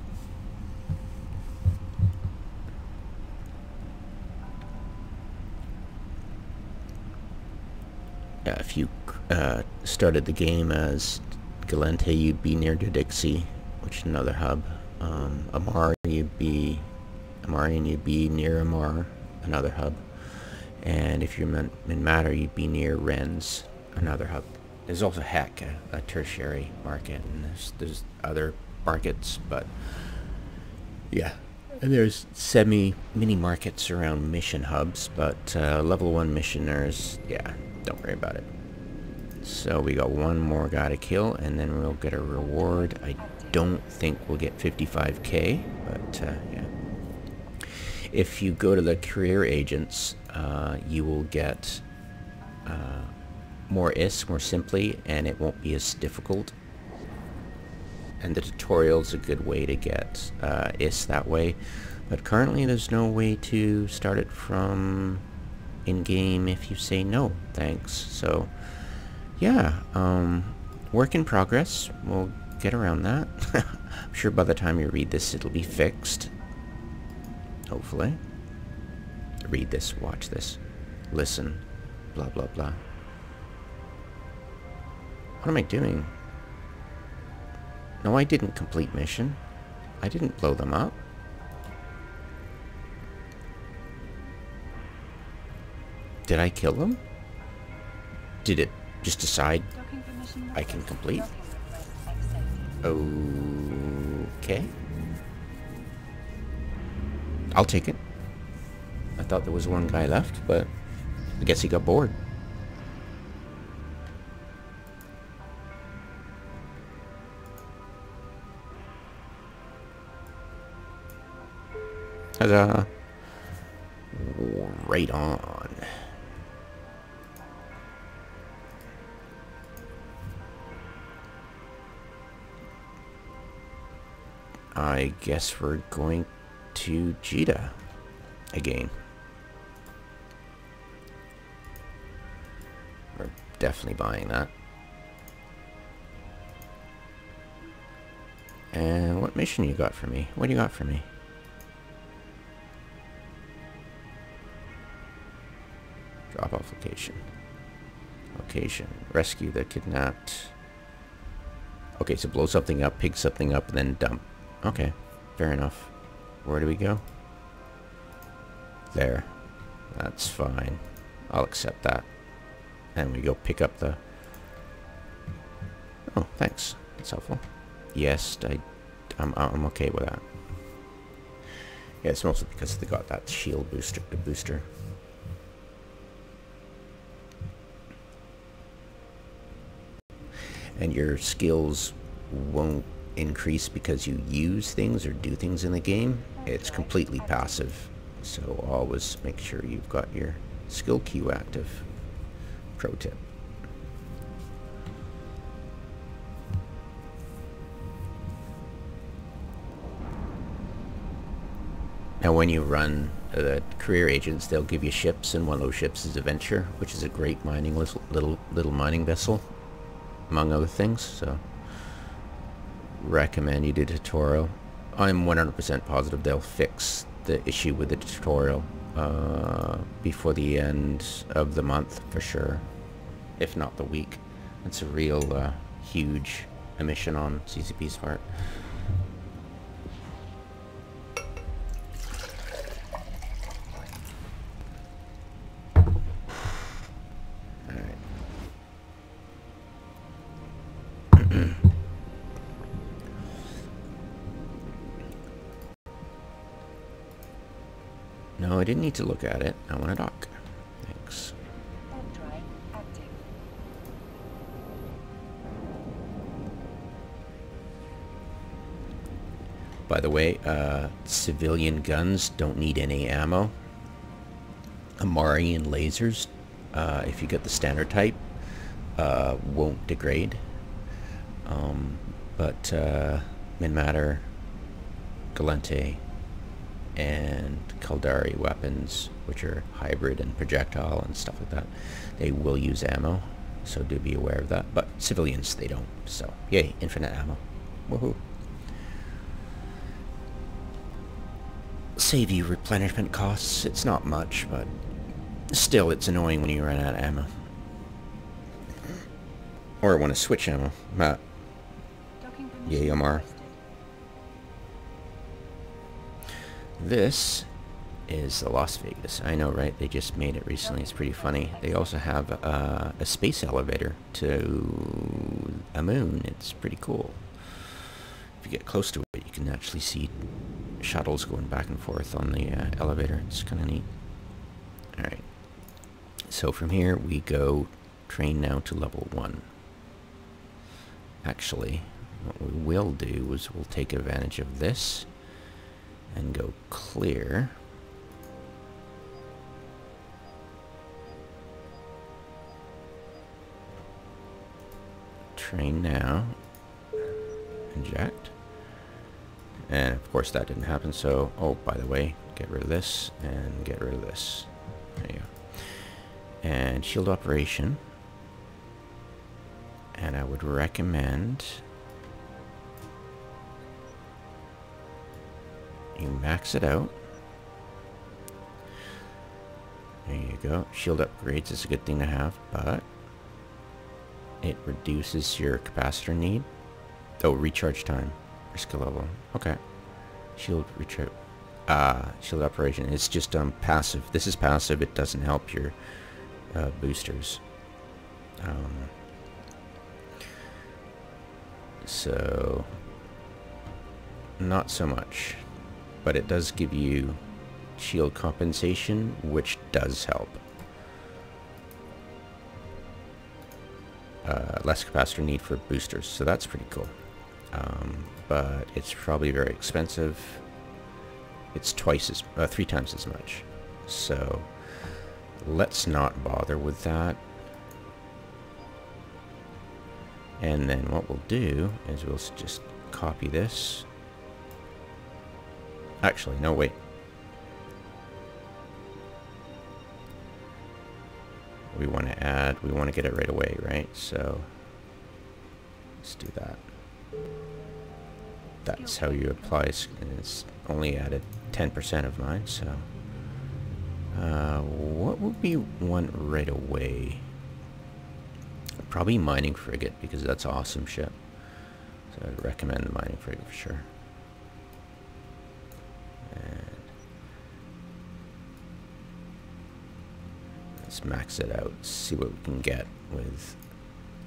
If you started the game as Gallente, you'd be near Todaki, which is another hub. Amarr, you'd be near Amarr, another hub. And if you're Minmatar, you'd be near Rennes, another hub. There's also Heck, a tertiary market, and there's other markets, but yeah. And there's mini markets around mission hubs, but level 1 missioners, yeah, don't worry about it. So we got one more guy to kill, and then we'll get a reward. I don't think we'll get 55k, but yeah. If you go to the career agents, you will get more ISK more simply, and it won't be as difficult. And the tutorial's a good way to get IS that way. But currently there's no way to start it from in-game if you say no, thanks. So, yeah, work in progress. We'll get around that. I'm sure by the time you read this, it'll be fixed. Hopefully. Read this, watch this, listen, blah, blah, blah. What am I doing? No, I didn't complete mission. I didn't blow them up. Did I kill them? Did it just decide I can complete? Okay. I'll take it. I thought there was one guy left, but I guess he got bored. Huzzah. Right on. I guess we're going to Jita again. We're definitely buying that. And what mission you got for me? What do you got for me? Drop off location. Location. Rescue the kidnapped. Okay, so blow something up, pick something up, and then dump. Okay, fair enough. Where do we go? There. That's fine. I'll accept that. And we go pick up the... Oh, thanks. That's helpful. Yes, I'm okay with that. Yeah, it's mostly because they got that shield booster. And your skills won't increase because you use things or do things in the game. It's completely passive. So always make sure you've got your skill queue active. Pro tip. Now when you run the career agents, they'll give you ships, and one of those ships is a Venture, which is a great mining little mining vessel, among other things. So recommend you do the tutorial. I'm 100% positive they'll fix the issue with the tutorial before the end of the month for sure, if not the week. It's a real huge omission on CCP's part. No, I didn't need to look at it. I want to dock. Thanks.
Drive active.
By the way, civilian guns don't need any ammo. Amarr lasers, if you get the standard type, won't degrade. But Minmatar, Gallente, and Caldari weapons, which are hybrid and projectile and stuff like that, they will use ammo, so do be aware of that. But civilians, they don't. So yay, infinite ammo. Woohoo. Save you replenishment costs. It's not much, but still it's annoying when you run out of ammo. Or want to switch ammo. Yay, Amarr. This is the Las Vegas. I know, right? They just made it recently. It's pretty funny. They also have a space elevator to a moon. It's pretty cool. If you get close to it, you can actually see shuttles going back and forth on the elevator. It's kind of neat. Alright. So from here, we go train now to level 1. Actually, what we will do is we'll take advantage of this and go clear. Train now. inject. And of course that didn't happen, so, oh, by the way, get rid of this and get rid of this. There you go. And shield operation. And I would recommend you max it out. There you go. Shield upgrades is a good thing to have, but it reduces your capacitor need. Oh, recharge time. Skill level. Okay. Shield recharge. Shield operation. It's just passive. This is passive. It doesn't help your boosters. So not so much, but it does give you shield compensation, which does help. Less capacitor need for boosters, so that's pretty cool. But it's probably very expensive. It's three times as much. So let's not bother with that. And then what we'll do is we'll just copy this. Actually, no, wait. We want to add, we want to get it right away, right? So let's do that. That's how you apply, and it's only added 10% of mine, so what would we want right away? Probably mining frigate, because that's awesome ship. So I'd recommend the mining frigate for sure. And let's max it out, see what we can get with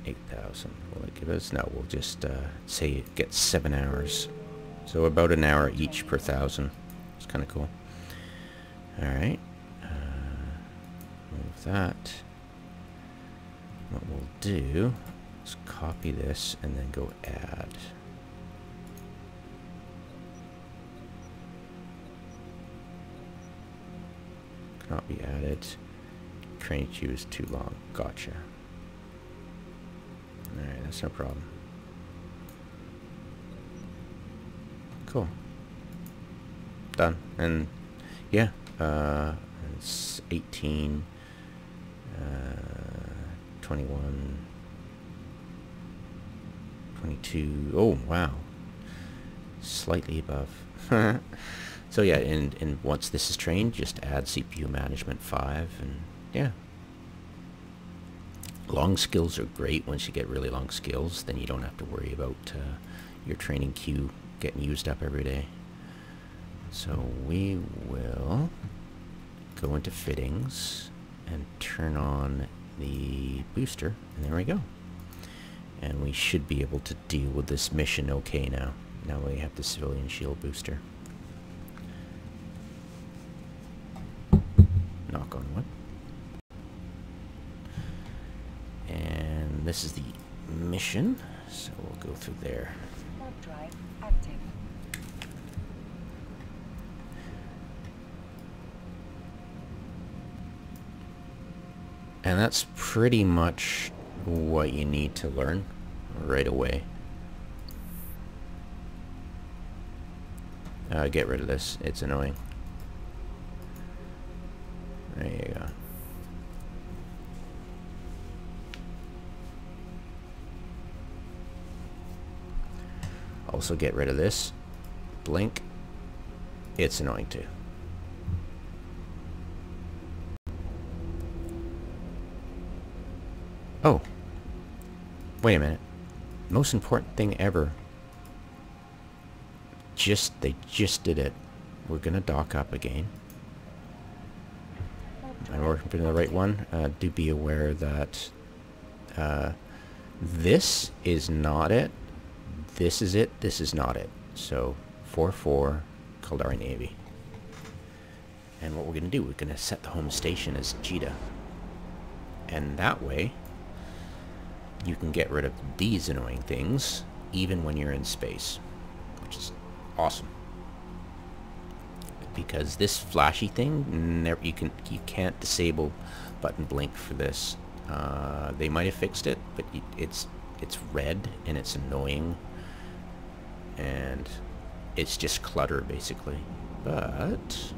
8,000. Will it give us? No, we'll just say it gets 7 hours. So about an hour each per 1,000. It's kind of cool. Alright. Move that. What we'll do is copy this and then go add. Cannot be added. Training queue is too long. Gotcha. Alright, that's no problem. Cool. Done. And yeah, it's 18, 21, 22. Oh, wow. Slightly above. So yeah, and once this is trained, just add CPU management 5, and yeah. Long skills are great. Once you get really long skills, then you don't have to worry about your training queue getting used up every day. So we will go into fittings and turn on the booster, and there we go. And we should be able to deal with this mission okay now. Now we have the civilian shield booster. Knock on wood. And this is the mission, so we'll go through there.
Warp drive active.
And that's pretty much what you need to learn right away. Get rid of this, it's annoying. There you go. Also get rid of this. Blink. It's annoying too. Oh. Wait a minute. Most important thing ever. They just did it. We're gonna dock up again. I'm working for the right one. Do be aware that this is not it. This is it. This is not it. So 4-4 Caldari Navy. And what we're gonna do, we're gonna set the home station as Cheetah. And that way you can get rid of these annoying things even when you're in space, which is awesome. Because this flashy thing, you can't disable button blink for this. They might have fixed it, but it's red and it's annoying. and it's just clutter basically. But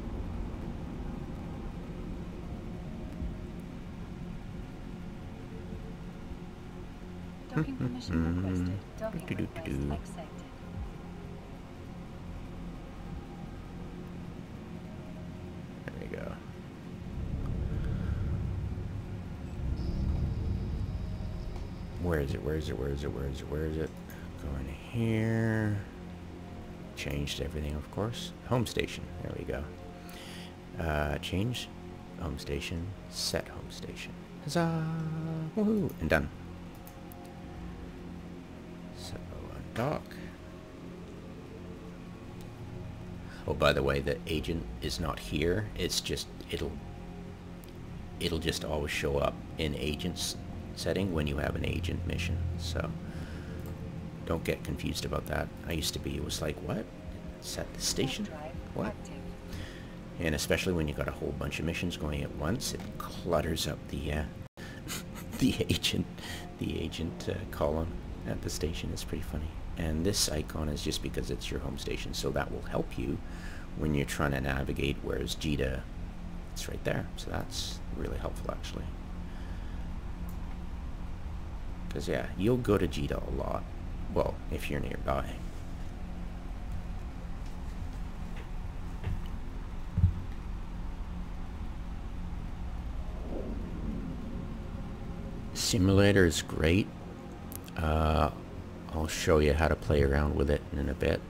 Docking permission requested. Docking request accepted.
there we go. Where is it? Where is it? Where is it? Where is it? Where is it? Going here. Changed everything, of course. Home station. There we go. Change home station. Set home station. Huzzah! Woohoo! And done. So, undock. Oh, by the way, the agent is not here. It's just, it'll just always show up in agents setting when you have an agent mission. So, don't get confused about that. I used to be, it was like, what? Set the station? What? And especially when you got a whole bunch of missions going at once, it clutters up the the agent column at the station. It's pretty funny. And this icon is just because it's your home station, so that will help you when you're trying to navigate, whereas Jita, it's right there. So that's really helpful, actually. Because, yeah, you'll go to Jita a lot. Well, if you're nearby. Simulator is great. I'll show you how to play around with it in a bit.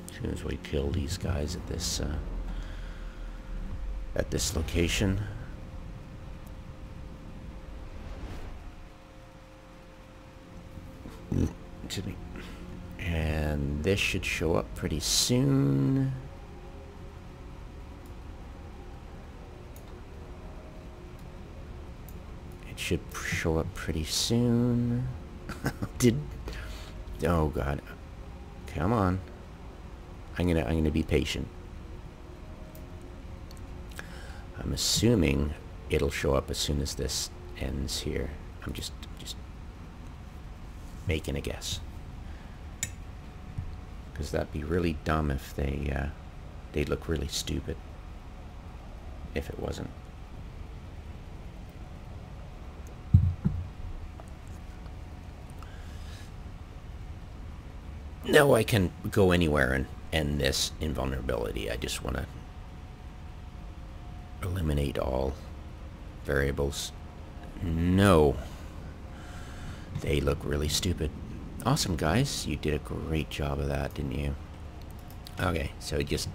As soon as we kill these guys at this location. Excuse me. And this should show up pretty soon. It should show up pretty soon. Oh God. Come on. I'm gonna be patient. I'm assuming it'll show up as soon as this ends here. I'm just making a guess. Because that'd be really dumb if they'd look really stupid if it wasn't. No, I can go anywhere and end this invulnerability. I just want to eliminate all variables. No. They look really stupid. Awesome, guys. You did a great job of that, didn't you? Okay, so just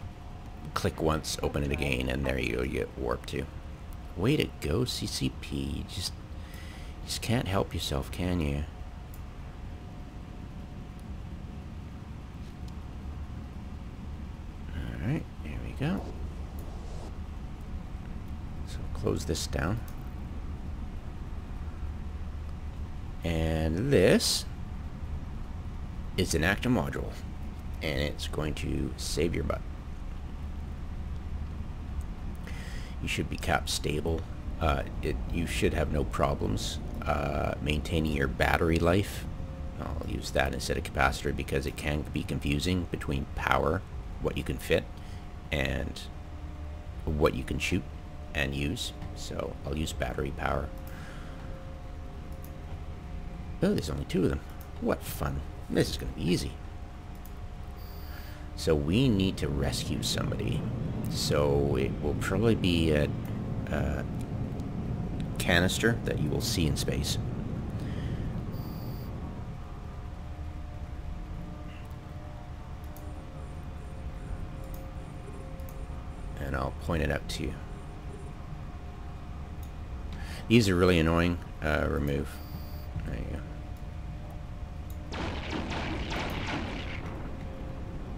click once, open it again, and there you go. You get warp to. Way to go, CCP. You just can't help yourself, can you? Alright, there we go. So close this down. And this is an active module, and it's going to save your butt. You should be cap stable. You should have no problems maintaining your battery life. I'll use that instead of capacitor because it can be confusing between power, what you can fit, and what you can shoot and use. So I'll use battery power. Oh, there's only 2 of them. What fun. This is going to be easy. So we need to rescue somebody. So it will probably be a canister that you will see in space. And I'll point it out to you. These are really annoying. Remove. There you go.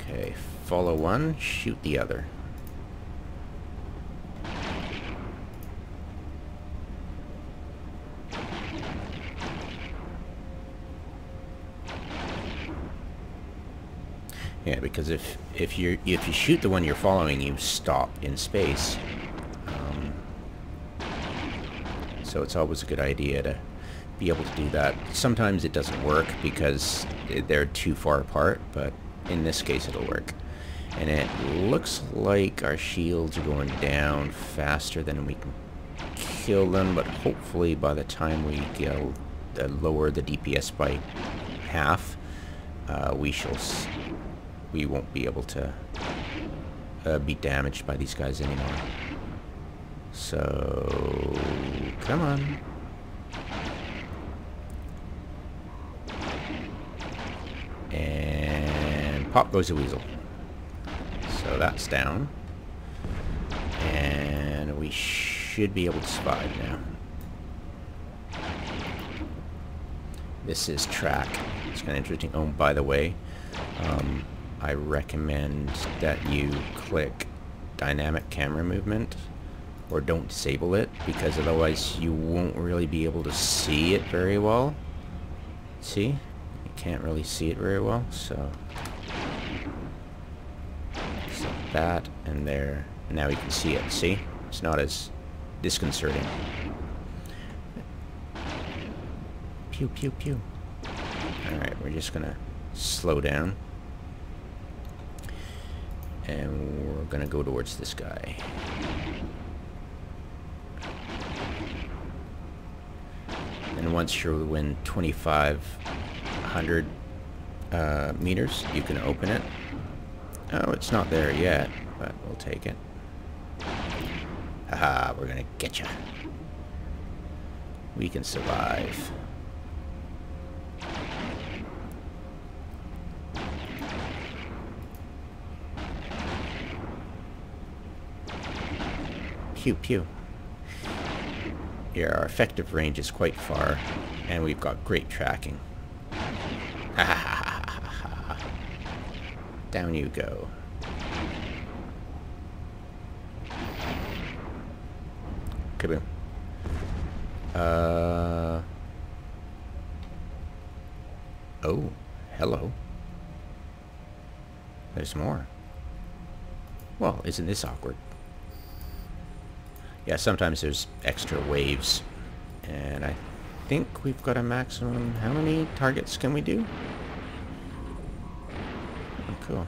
Okay, follow one, shoot the other. Yeah, because if you shoot the one you're following, you stop in space. So it's always a good idea to be able to do that. Sometimes it doesn't work because they're too far apart, but in this case it'll work. And it looks like our shields are going down faster than we can kill them, but hopefully by the time we go lower the DPS by half, we won't be able to be damaged by these guys anymore. So come on. And pop goes the weasel. So that's down. And we should be able to survive now. This is track. It's kind of interesting. Oh, by the way, I recommend that you click dynamic camera movement, or don't disable it, because otherwise you won't really be able to see it very well. See? You can't really see it very well, so that and there. Now you can see it. See? It's not as disconcerting. Pew pew pew. Alright, we're just gonna slow down. And we're gonna go towards this guy. And once you're within 2,500 meters, you can open it. Oh, it's not there yet, but we'll take it. Haha, we're gonna get ya. We can survive. Pew pew. Yeah, our effective range is quite far, and we've got great tracking. Ha ha ha ha ha. Down you go. Kaboom. Oh, hello. There's more. Well, isn't this awkward? Yeah, sometimes there's extra waves, and I think we've got a maximum. How many targets can we do? Oh, cool.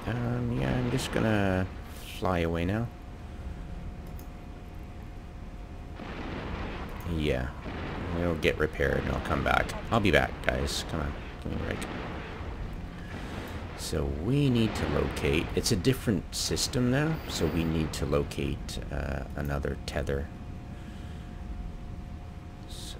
Yeah, I'm just gonna fly away now. Yeah, it'll get repaired and I'll come back. I'll be back, guys. Come on, give me a break. So we need to locate, it's a different system now, so we need to locate another tether. So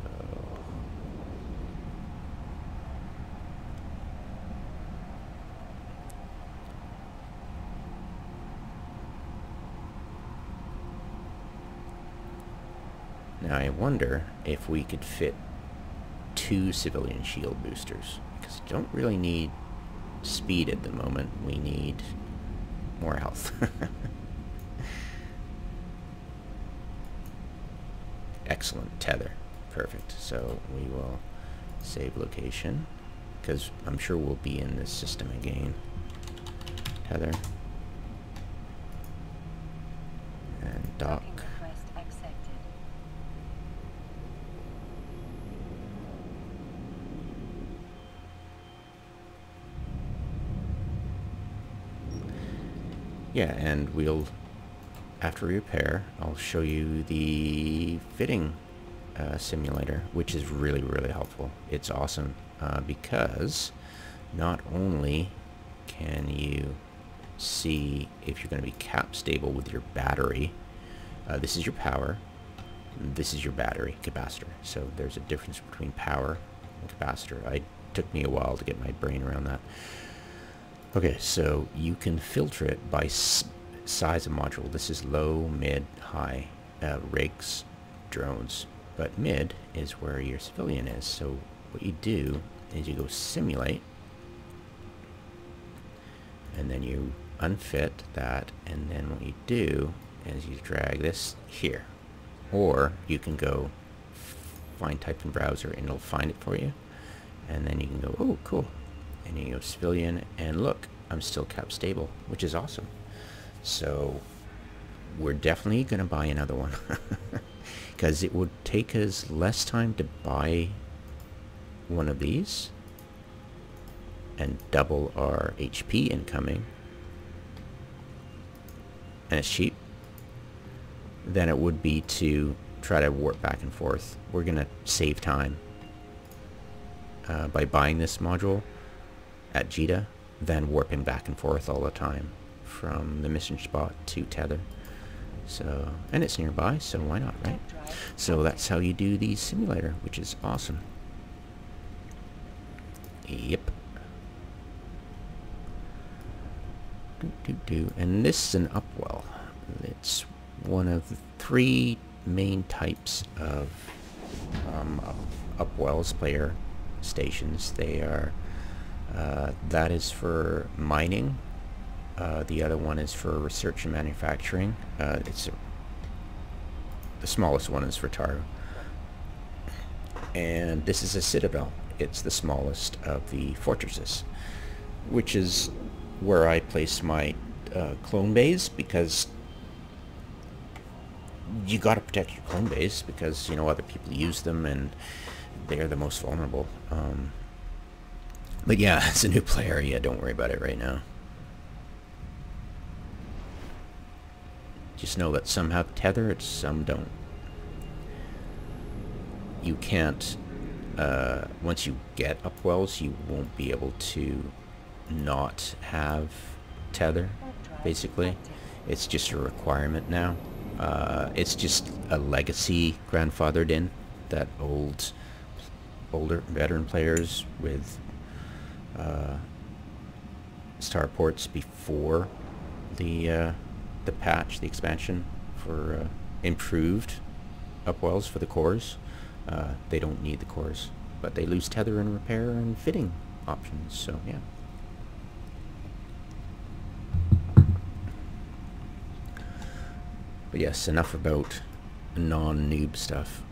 now I wonder if we could fit 2 civilian shield boosters, because I don't really need speed at the moment. We need more health. Excellent. Tether. Perfect. So we will save location, because I'm sure we'll be in this system again. Tether. And dock. Yeah, and we'll, after repair, I'll show you the fitting simulator, which is really, really helpful. It's awesome because not only can you see if you're going to be cap stable with your battery, this is your power, this is your battery capacitor. So there's a difference between power and capacitor. It took me a while to get my brain around that. Okay, so you can filter it by size of module. This is low, mid, high, rigs, drones. But mid is where your civilian is. So what you do is you go simulate, and then you unfit that, and then what you do is you drag this here. Or you can go find type in browser and it'll find it for you. And then you can go, oh, cool. And you go civilian, and look, I'm still cap stable, which is awesome. So we're definitely going to buy another one. because it would take us less time to buy one of these and double our HP incoming, and it's cheap, than it would be to try to warp back and forth. We're gonna save time by buying this module at Jita than warping back and forth all the time from the mission spot to Tether. So, and it's nearby, so why not, right? So that's how you do the simulator, which is awesome. Yep. And this is an upwell. It's one of the 3 main types of upwells, player stations. They are that is for mining. The other one is for research and manufacturing. The smallest one is for Taru. And this is a citadel. It's the smallest of the fortresses, which is where I place my clone bays, because you gotta protect your clone bays, because, you know, other people use them and they're the most vulnerable. But yeah, it's a new play area, don't worry about it right now. Just know that some have tether and some don't. You can't, once you get upwells, you won't be able to not have tether, basically. It's just a requirement now. It's just a legacy grandfathered in that older veteran players with starports before the patch, the expansion for improved upwells for the cores. They don't need the cores, but they lose tether and repair and fitting options, so yeah. But yes, enough about non-noob stuff.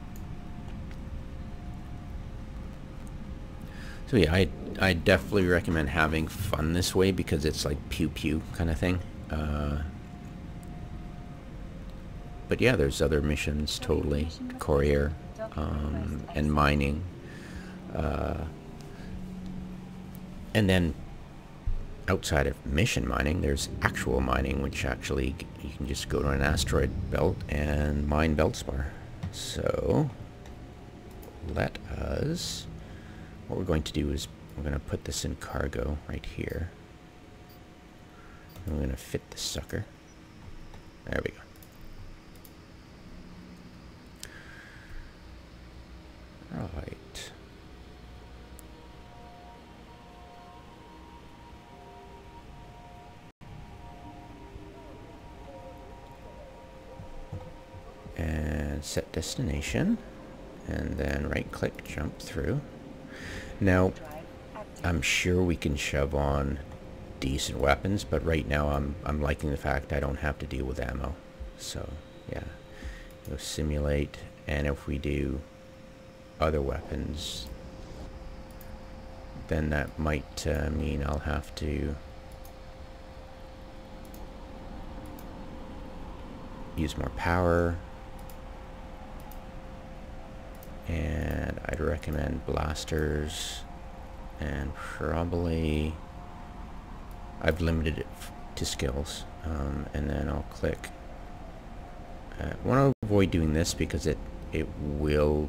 So yeah, I definitely recommend having fun this way, because it's like pew-pew kind of thing. But yeah, there's other missions, totally. Courier, and mining. And then outside of mission mining, there's actual mining, which actually you can just go to an asteroid belt and mine Veldspar. So let us, what we're going to do is we're going to put this in cargo right here. And we're going to fit this sucker. There we go. Right. And set destination, and then right click, jump through. Now I'm sure we can shove on decent weapons, but right now I'm liking the fact I don't have to deal with ammo. So yeah, go simulate, and if we do other weapons, then that might mean I'll have to use more power, and I'd recommend blasters, and probably I've limited it to skills, and then I'll click. I want to avoid doing this because it will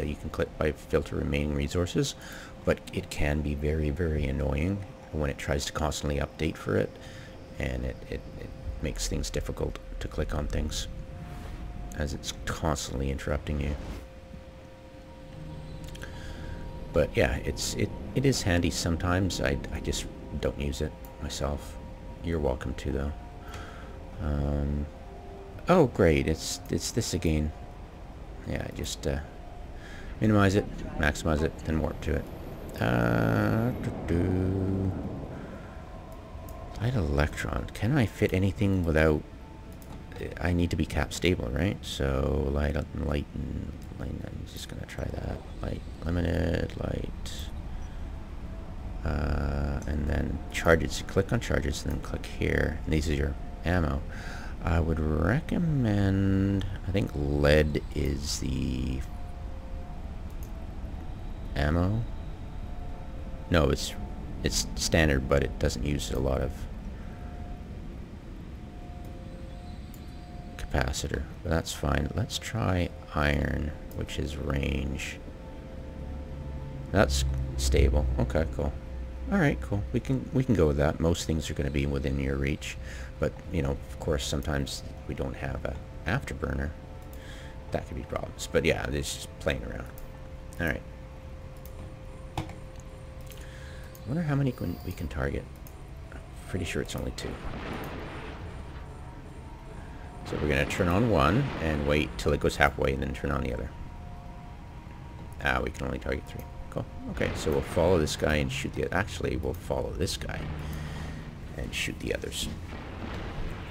you can click by filter remaining resources, but it can be very, very annoying when it tries to constantly update for it, and it makes things difficult to click on things as it's constantly interrupting you. But yeah, it is handy sometimes. I just don't use it myself. You're welcome to though. Oh great, it's this again. Yeah, just minimize it, maximize it, then warp to it. Light electron. Can I fit anything without? I need to be cap stable, right? So light, I'm just gonna try that. Light limited, light, and then charges. Click on charges, and then click here. And these are your ammo. I would recommend, I think lead is the ammo. No, it's standard, but it doesn't use a lot of capacitor, but that's fine. Let's try iron, which is range. That's stable. Okay, cool. All right, cool. We can go with that. Most things are going to be within your reach, but you know, of course, sometimes we don't have a afterburner. That could be problems. But yeah, it's just playing around. All right. I wonder how many we can target. I'm pretty sure it's only 2. So we're going to turn on one and wait till it goes halfway and then turn on the other. Ah, we can only target 3. Cool. Okay, so we'll follow this guy and shoot the... Actually, we'll follow this guy and shoot the others.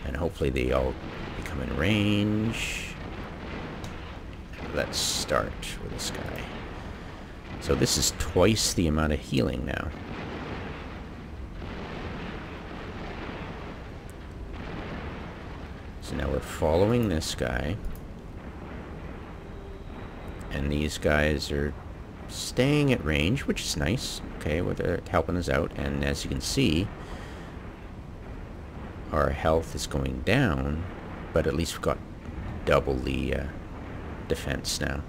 And hopefully they all become in range. Let's start with this guy. So this is twice the amount of healing now. So now we're following this guy. And these guys are staying at range, which is nice. Okay, well, they're helping us out. And as you can see, our health is going down, but at least we've got double the defense now.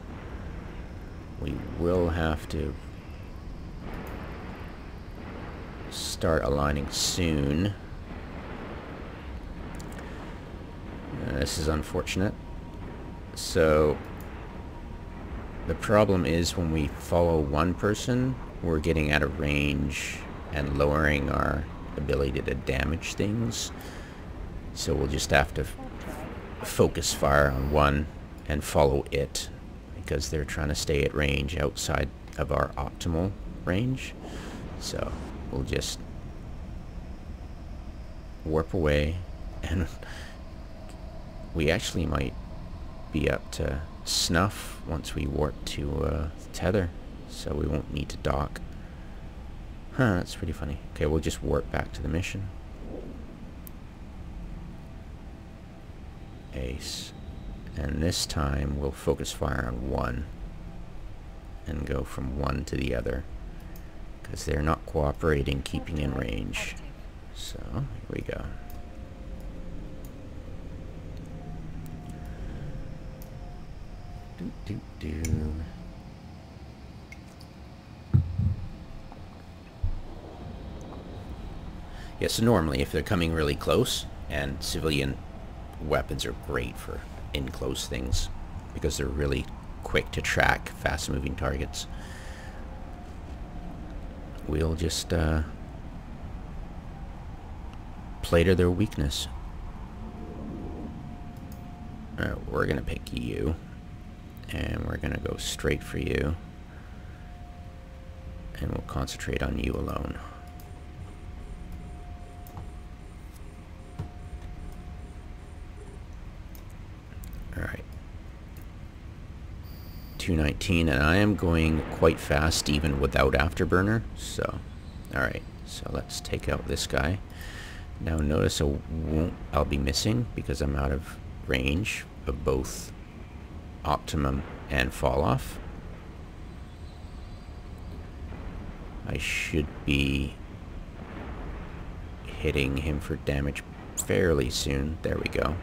We will have to start aligning soon. This is unfortunate. So the problem is when we follow one person, we're getting out of range and lowering our ability to damage things. So we'll just have to focus fire on one and follow it, because they're trying to stay at range outside of our optimal range. So we'll just warp away, and we actually might be up to snuff once we warp to tether, so we won't need to dock. Huh, that's pretty funny. Okay, we'll just warp back to the mission. Ace. And this time we'll focus fire on one and go from one to the other, because they're not cooperating, keeping in range. So here we go. Yeah, so normally if they're coming really close, and civilian weapons are great for in-close things because they're really quick to track fast-moving targets, we'll just play to their weakness. Alright, we're gonna pick you, and we're gonna go straight for you, and we'll concentrate on you alone. Alright. 219, and I am going quite fast even without afterburner, so alright, so let's take out this guy. Now notice I'll be missing because I'm out of range of both optimum and fall off. I should be hitting him for damage fairly soon. There we go.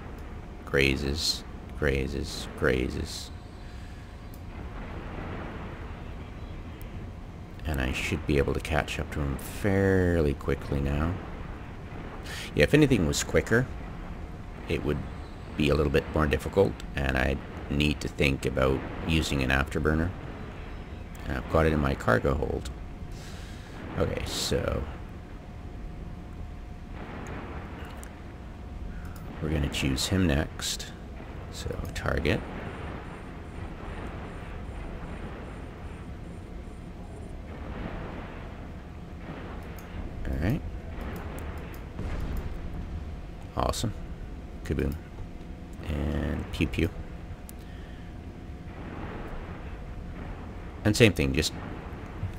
Grazes, grazes, grazes. And I should be able to catch up to him fairly quickly now. Yeah, if anything was quicker, it would be a little bit more difficult, and I'd need to think about using an afterburner. And I've got it in my cargo hold. Okay, so we're going to choose him next. So target. Alright. Awesome. Kaboom. And pew pew. And same thing, just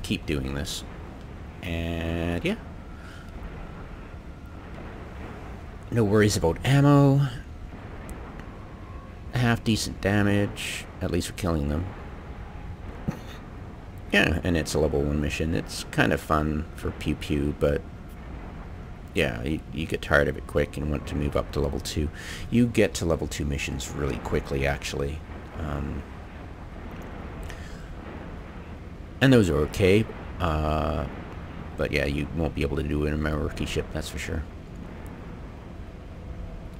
keep doing this. And yeah. No worries about ammo. half decent damage. At least we're killing them. Yeah, and it's a level 1 mission. It's kind of fun for pew pew, but yeah, you get tired of it quick and want to move up to level 2. You get to level 2 missions really quickly, actually. And those are okay. But yeah, you won't be able to do it in my rookie ship, that's for sure.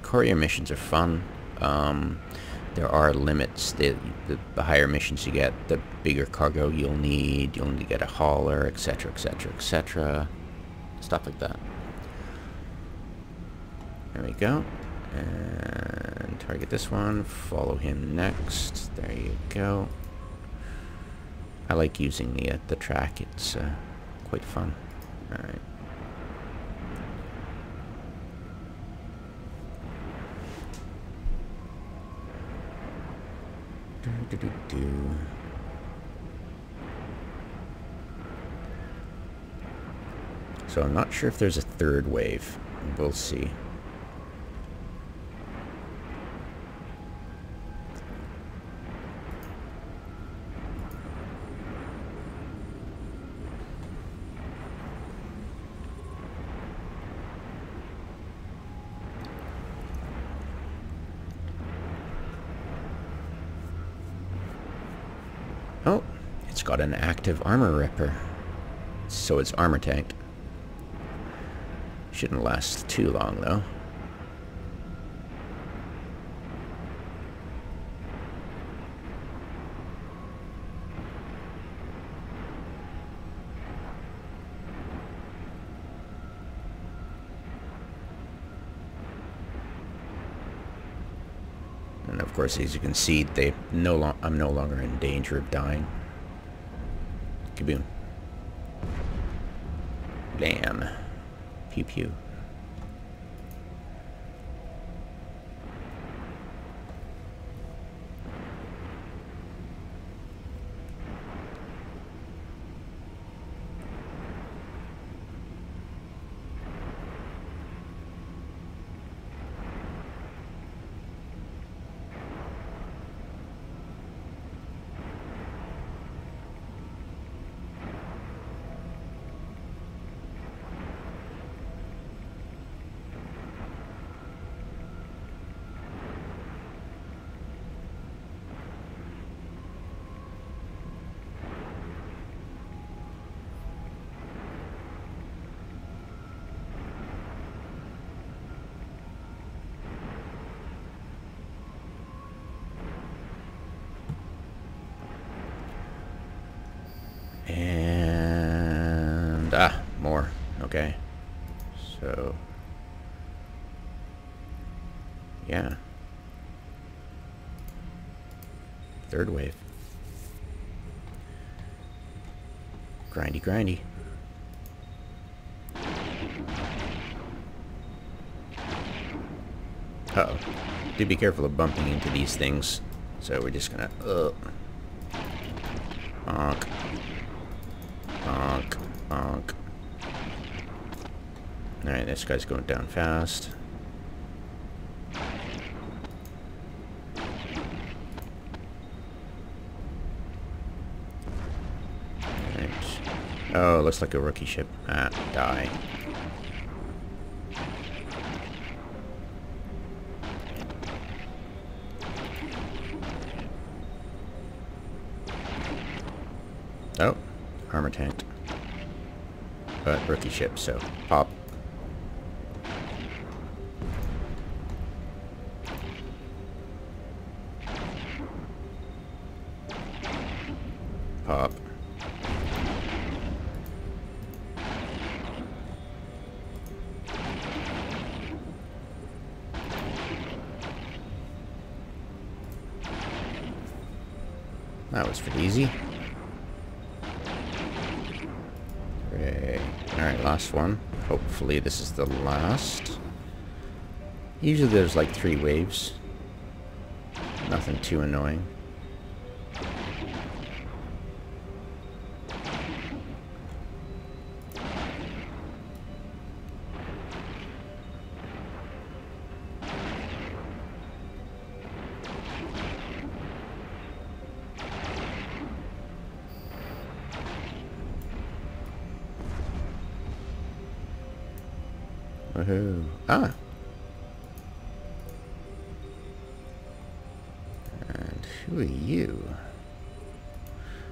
Courier missions are fun. There are limits. The higher missions you get, the bigger cargo you'll need. You'll need to get a hauler, etc., etc., etc. Stuff like that. There we go. And target this one. Follow him next. There you go. I like using the track. It's quite fun. All right. So I'm not sure if there's a third wave. We'll see. Oh, it's got an active armor ripper, so it's armor tanked. Shouldn't last too long, though. And of course, as you can see, I'm no longer in danger of dying. Kaboom. Blam. Pew pew. And more. Okay. So yeah. Third wave. Grindy, grindy. Uh-oh. Do be careful of bumping into these things. So we're just gonna bonk. Bonk. Bonk. Alright, this guy's going down fast. Right. Oh, looks like a rookie ship. Die. Oh, armor tanked. But rookie ship, so pop. Pop. That was pretty easy. Alright, last one. Hopefully this is the last. Usually there's like 3 waves. Nothing too annoying. Woohoo. Ah! And who are you?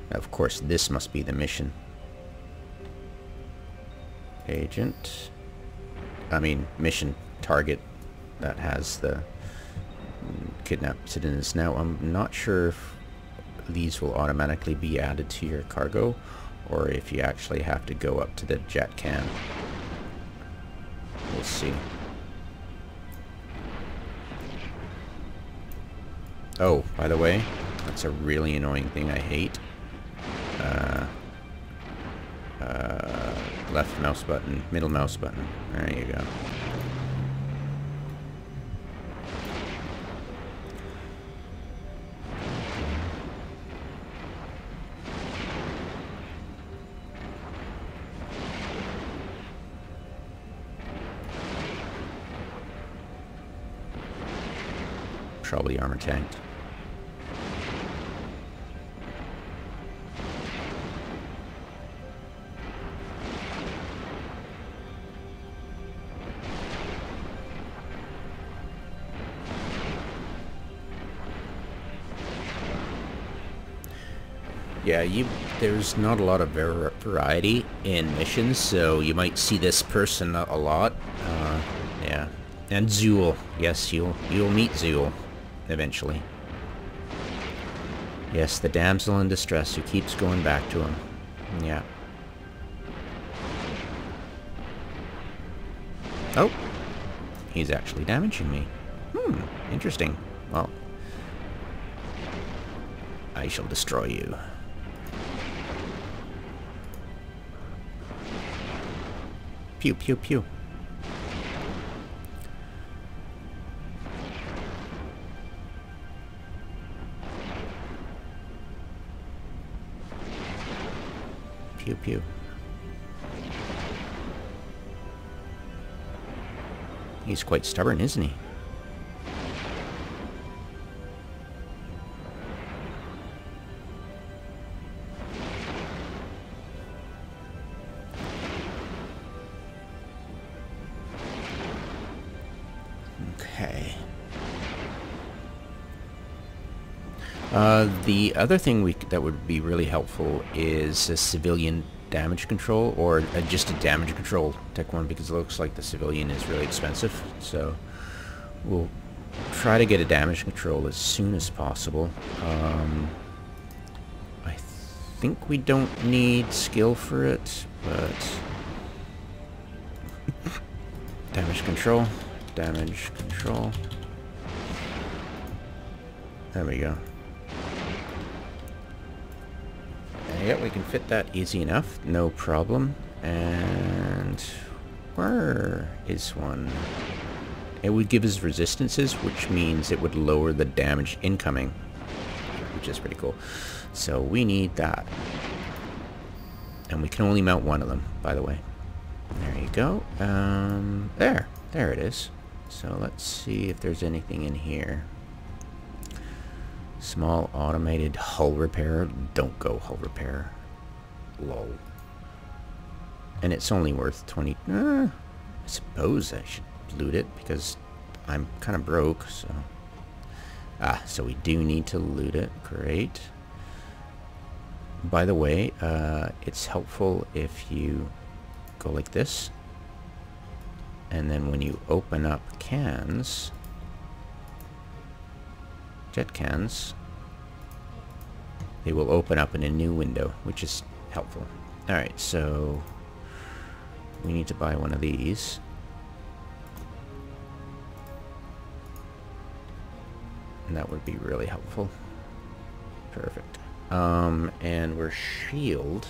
Of course, this must be the mission. Agent. I mean, mission target that has the kidnapped citizens. Now, I'm not sure if these will automatically be added to your cargo, or if you actually have to go up to the jet can. We'll see. Oh, by the way, that's a really annoying thing I hate. Left mouse button, middle mouse button. There you go. Probably armor tanked. Yeah, there's not a lot of variety in missions, so you might see this person a lot. Yeah, and Zool. Yes, you'll meet Zool eventually. Yes, the damsel in distress who keeps going back to him. Yeah. Oh, he's actually damaging me. Interesting. Well, I shall destroy you. Pew, pew, pew. Pew, pew. He's quite stubborn, isn't he? The other thing that would be really helpful is a civilian damage control, or just a damage control tech one, because it looks like the civilian is really expensive. So we'll try to get a damage control as soon as possible. I think we don't need skill for it, but damage control, damage control. There we go. Yeah, we can fit that easy enough, no problem. And where is one? It would give us resistances, which means it would lower the damage incoming, which is pretty cool. So we need that. And we can only mount one of them, by the way. There you go. There it is. So let's see if there's anything in here. Small automated hull repair. Don't go hull repair. Lol. And it's only worth 20. I suppose I should loot it because I'm kind of broke. So so we do need to loot it. Great. By the way, it's helpful if you go like this, and then when you open up cans, jet cans, they will open up in a new window, which is helpful. Alright, so we need to buy one of these. And that would be really helpful. Perfect. And we're shield.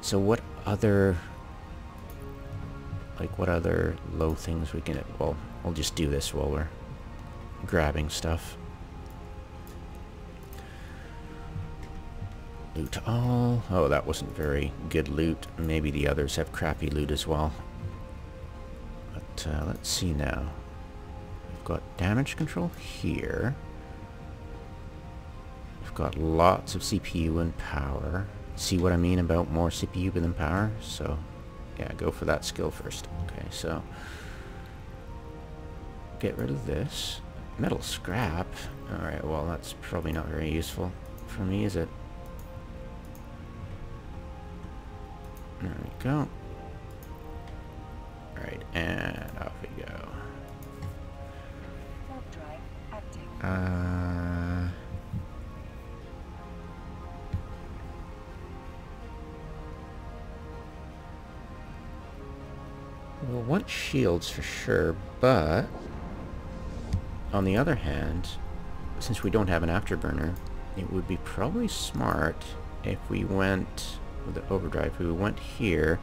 So what other low things we can... Well, we'll just do this while we're grabbing stuff. Loot all. Oh, that wasn't very good loot. Maybe the others have crappy loot as well. But let's see now. We've got damage control here. We've got lots of CPU and power. See what I mean about more CPU than power? So, yeah, go for that skill first. Okay, so get rid of this. Metal scrap. Alright, well that's probably not very useful for me, is it? There we go. Alright, and off we go.
Warp drive active.
We'll want shields for sure, but on the other hand, since we don't have an afterburner, it would be probably smart if we went with the overdrive, if we went here,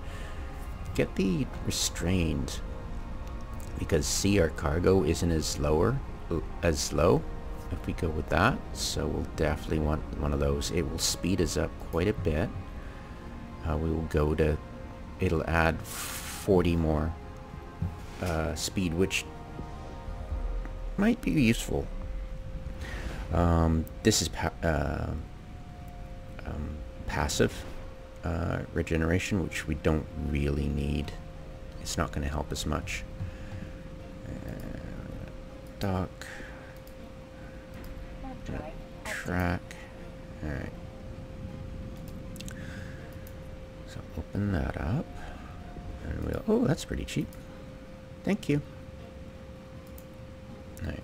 get the restrained, because see, our cargo isn't as low if we go with that, so we'll definitely want one of those. It will speed us up quite a bit. We will go to, it'll add 40 more speed, which might be useful. This is passive regeneration, which we don't really need. It's not going to help us much. Dock. Track. Alright. So open that up. And we'll, oh, that's pretty cheap. Thank you. Alright.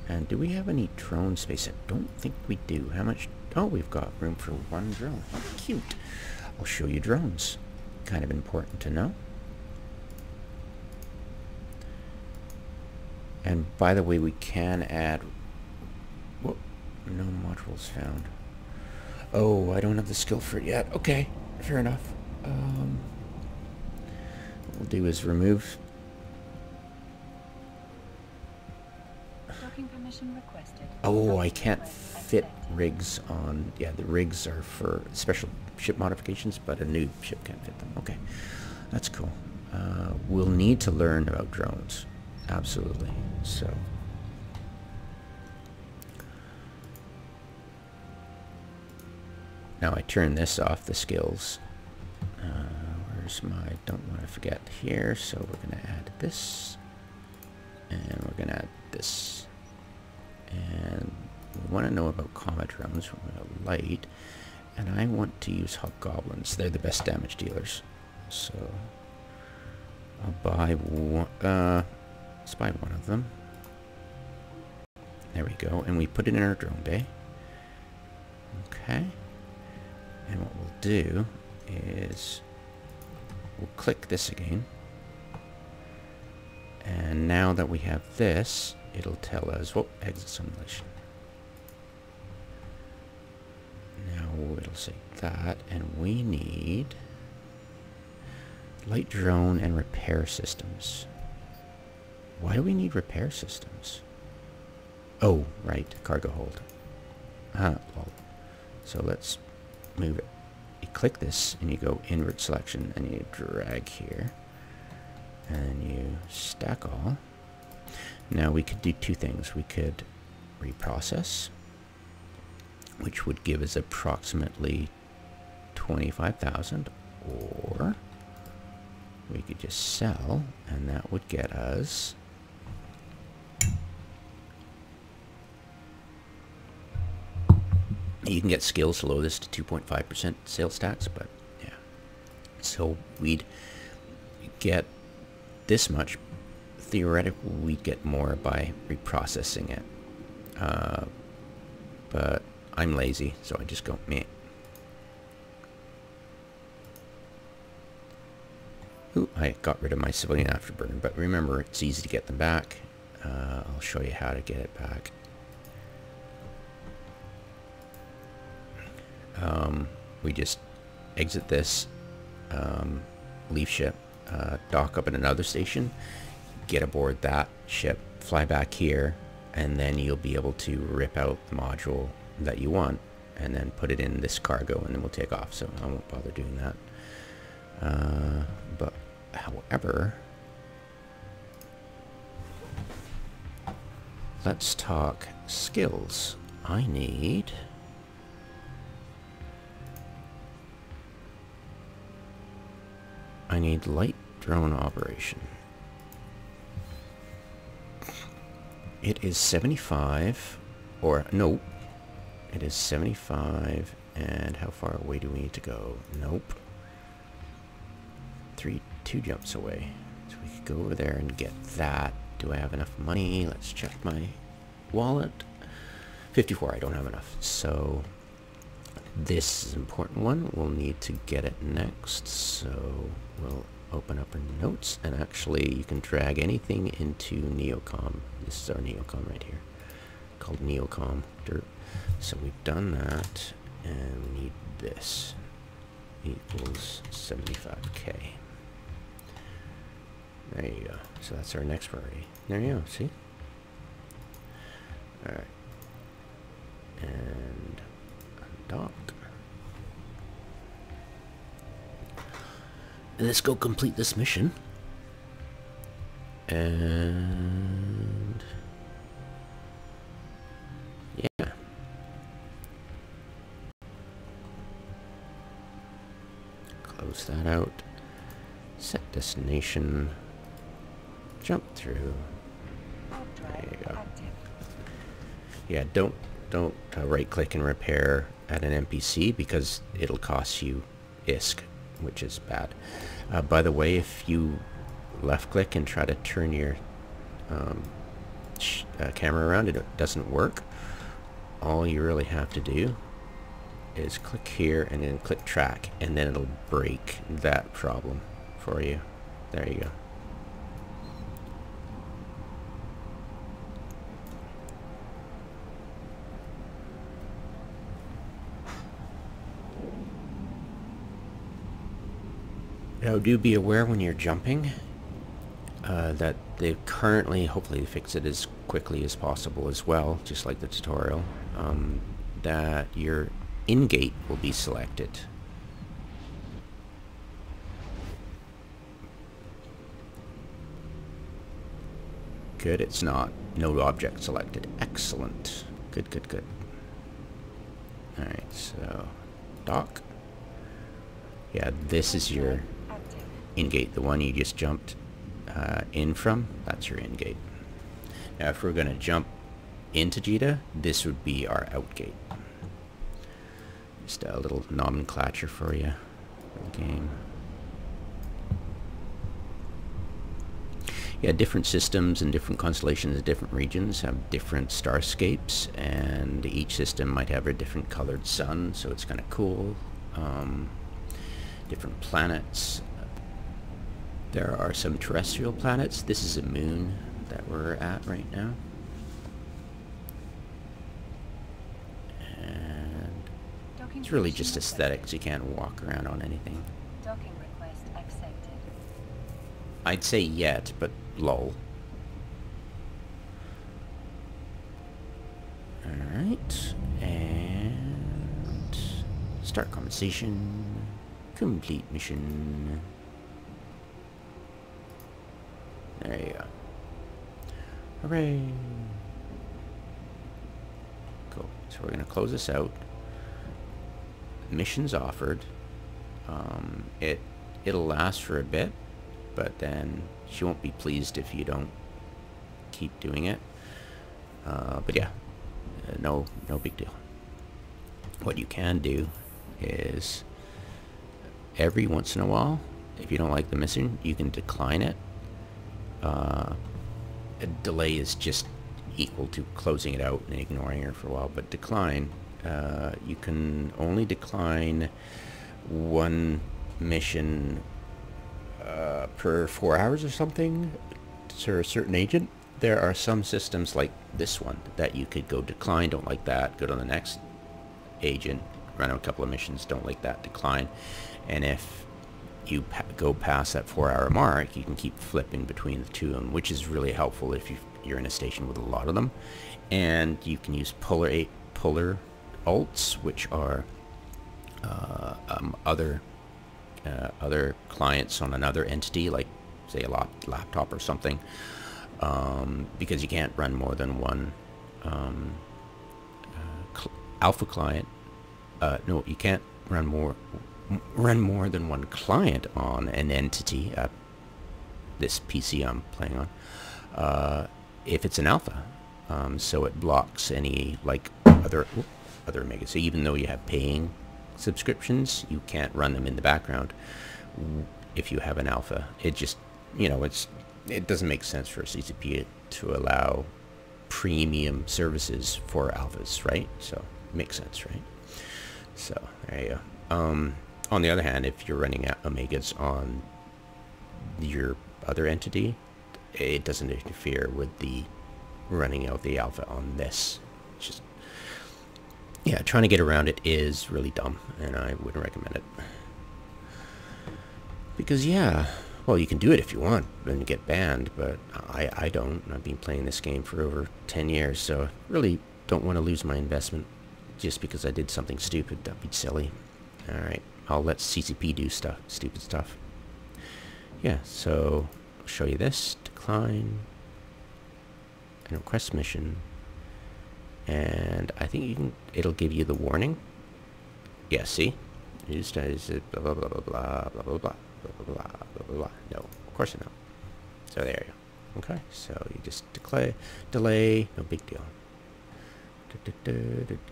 And do we have any drone space? I don't think we do. How much? Oh, we've got room for one drone. How cute. I'll show you drones. Kind of important to know. And by the way, we can add... Whoop, no modules found. Oh, I don't have the skill for it yet. Okay, fair enough. What we'll do is remove...
Docking permission requested.
Oh, I can't fit rigs on... Yeah, the rigs are for special ship modifications, but a new ship can't fit them. Okay, that's cool. We'll need to learn about drones. Absolutely. So... Now I turn this off, the skills. Where's my... Don't want to forget here, so we're going to add this. And we're going to add this. And we want to know about comet drones from a light. And I want to use hobgoblins. They're the best damage dealers. So I'll buy one. Let's buy one of them. There we go. And we put it in our drone bay. Okay. And what we'll do is we'll click this again. And now that we have this, it'll tell us, whoop, exit simulation. Now it'll say that, and we need light drone and repair systems. Why do we need repair systems? Oh, right, cargo hold. Lol. So let's move it. You click this, and you go invert selection, and you drag here. And you stack all. Now we could do two things. We could reprocess, which would give us approximately 25,000, or we could just sell, and that would get us you can get skills to lower this to 2.5% sales tax, but yeah. So we'd get this much. Theoretically, we'd get more by reprocessing it. But I'm lazy, so I just go meh. Ooh, I got rid of my civilian afterburner, but remember, it's easy to get them back. I'll show you how to get it back. We just exit this, leave ship, dock up at another station, get aboard that ship, fly back here, and then you'll be able to rip out the module that you want and then put it in this cargo, and then we'll take off. So I won't bother doing that. But however, let's talk skills. I need I need light drone operation. It is 75, or no, it is 75, and how far away do we need to go? Nope. 2 jumps away. So we could go over there and get that. Do I have enough money? Let's check my wallet. 54, I don't have enough. So this is an important one. We'll need to get it next. So we'll open up our notes, and actually you can drag anything into Neocom. This is our Neocom right here, called Neocom. So we've done that, and we need this equals 75k. There you go. So that's our next priority. There you go. See? All right. And undock. Let's go complete this mission. And yeah. Close that out. Set destination. Jump through. There you go. Yeah, don't right click and repair at an NPC because it'll cost you ISK, which is bad. By the way, if you left click and try to turn your camera around, it doesn't work. All you really have to do is click here and then click track, and then it'll break that problem for you. There you go. Now do be aware when you're jumping that they currently, hopefully fix it as quickly as possible as well, just like the tutorial, that your in-gate will be selected. Good, it's not. No object selected. Excellent. Good, good, good. Alright, so dock. Yeah, this is your in-gate, the one you just jumped in from. That's your in-gate. Now if we're going to jump into Jita, this would be our out-gate. Just a little nomenclature for you for the game. Yeah, different systems and different constellations and different regions have different starscapes, and each system might have a different colored sun, so it's kind of cool. Different planets. There are some terrestrial planets. This is a moon that we're at right now. And it's really just aesthetics. You can't walk around on anything.
Docking request accepted.
I'd say yet, but lol. Alright. And start conversation. Complete mission. There you go. Hooray! Cool. So we're going to close this out. Missions offered. It'll last for a bit, but then she won't be pleased if you don't keep doing it. But yeah, no big deal. What you can do is every once in a while, if you don't like the mission, you can decline it. A delay is just equal to closing it out and ignoring her for a while, but decline, you can only decline one mission per 4 hours or something to a certain agent. There are some systems like this one that you could go decline, don't like that, go to the next agent, run a couple of missions, don't like that, decline. And if you go past that 4-hour mark, you can keep flipping between the two of them, which is really helpful if you're in a station with a lot of them. And you can use polar alts, which are other clients on another entity, like say a laptop or something, because you can't run more than one alpha client. No, you can't run more run more than one client on an entity, this PC I'm playing on, if it's an alpha. So it blocks any like other megas. So even though you have paying subscriptions, you can't run them in the background if you have an alpha. It just, you know, it doesn't make sense for a CCP to allow premium services for alphas, right? So it makes sense, right? So there you go. On the other hand, if you're running omegas on your other entity, it doesn't interfere with the running out the alpha on this. It's just, yeah, trying to get around it is really dumb, and I wouldn't recommend it. Because, yeah, well, you can do it if you want and get banned, but I don't. I've been playing this game for over 10 years, so I really don't want to lose my investment just because I did something stupid. That'd be silly. Alright, I'll let CCP do stuff, stupid stuff. Yeah, so I'll show you this. Decline and request mission, and I think you can, it'll give you the warning. Yeah, see, used as blah blah blah blah blah blah blah blah blah blah blah blah. No, of course I know. So there you go. Okay, so you just delay, no big deal. There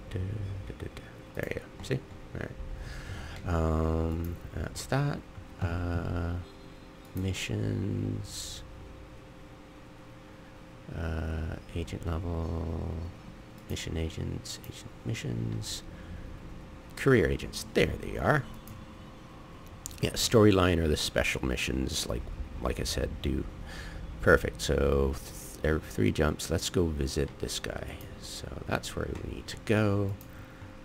you go. See, all right. That's that. Missions. Agent level, mission agents, agent missions, career agents. There they are. Yeah, storyline or the special missions, like I said, do perfect. So every 3 jumps, let's go visit this guy. So that's where we need to go.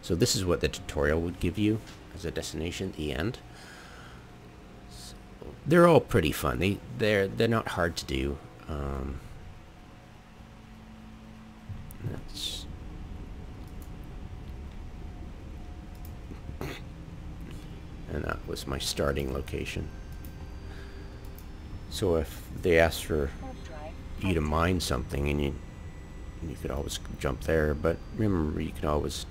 So this is what the tutorial would give you as a destination at the end. So they're all pretty fun. They're not hard to do. That's and that was my starting location. So if they ask for you to mine something, and you could always jump there, but remember you can always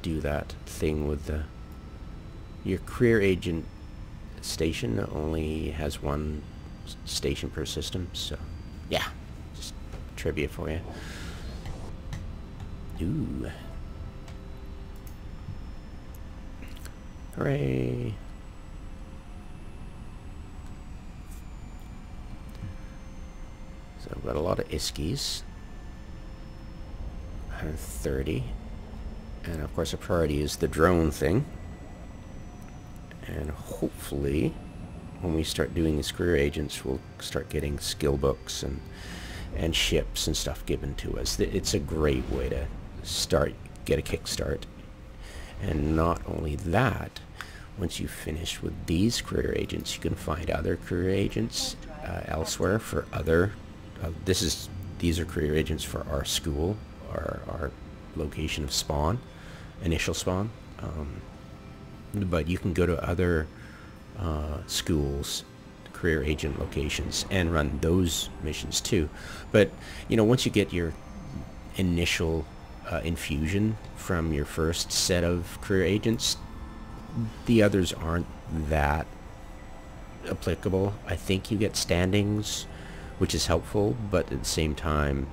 do that thing with your career agent station only has 1 station per system. So yeah, just trivia for you. Ooh. Hooray. So I've got a lot of Iskies. 130. And of course a priority is the drone thing. And hopefully when we start doing these career agents, we'll start getting skill books and ships and stuff given to us. It's a great way to get a kickstart. And not only that, once you finish with these career agents, you can find other career agents elsewhere for other. These are career agents for our school, our location of spawn, initial spawn. But you can go to other schools, career agent locations, and run those missions too. But you know, once you get your initial infusion from your first set of career agents, the others aren't that applicable. I think you get standings, which is helpful, but at the same time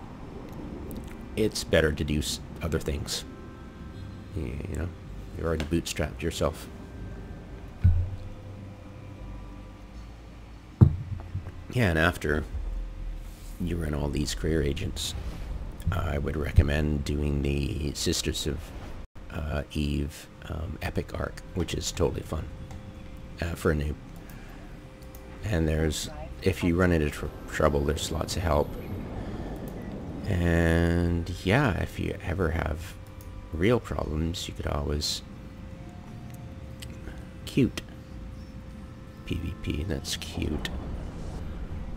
it's better to do other things. You know, you've already bootstrapped yourself. Yeah, and after you run all these career agents, I would recommend doing the Sisters of Eve epic arc, which is totally fun for a noob. And if you run into trouble, there's lots of help. And yeah, if you ever have real problems, you could always cute PvP. That's cute.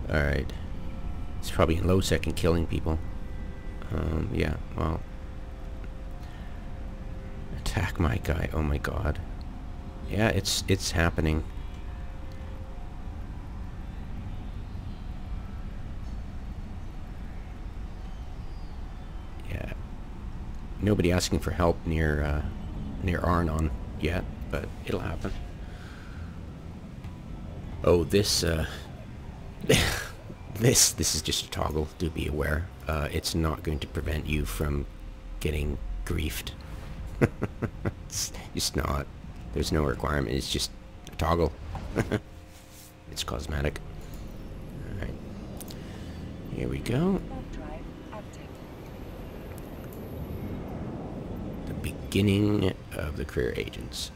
Alright, it's probably in low second killing people. Yeah, well, attack my guy. Oh my god. Yeah, it's happening. Yeah, nobody asking for help near Arnon yet. but it'll happen. Oh, this this is just a toggle, do be aware. It's not going to prevent you from getting griefed. It's just not. There's no requirement, it's just a toggle. It's cosmetic. Alright. Here we go. The beginning of the career agents.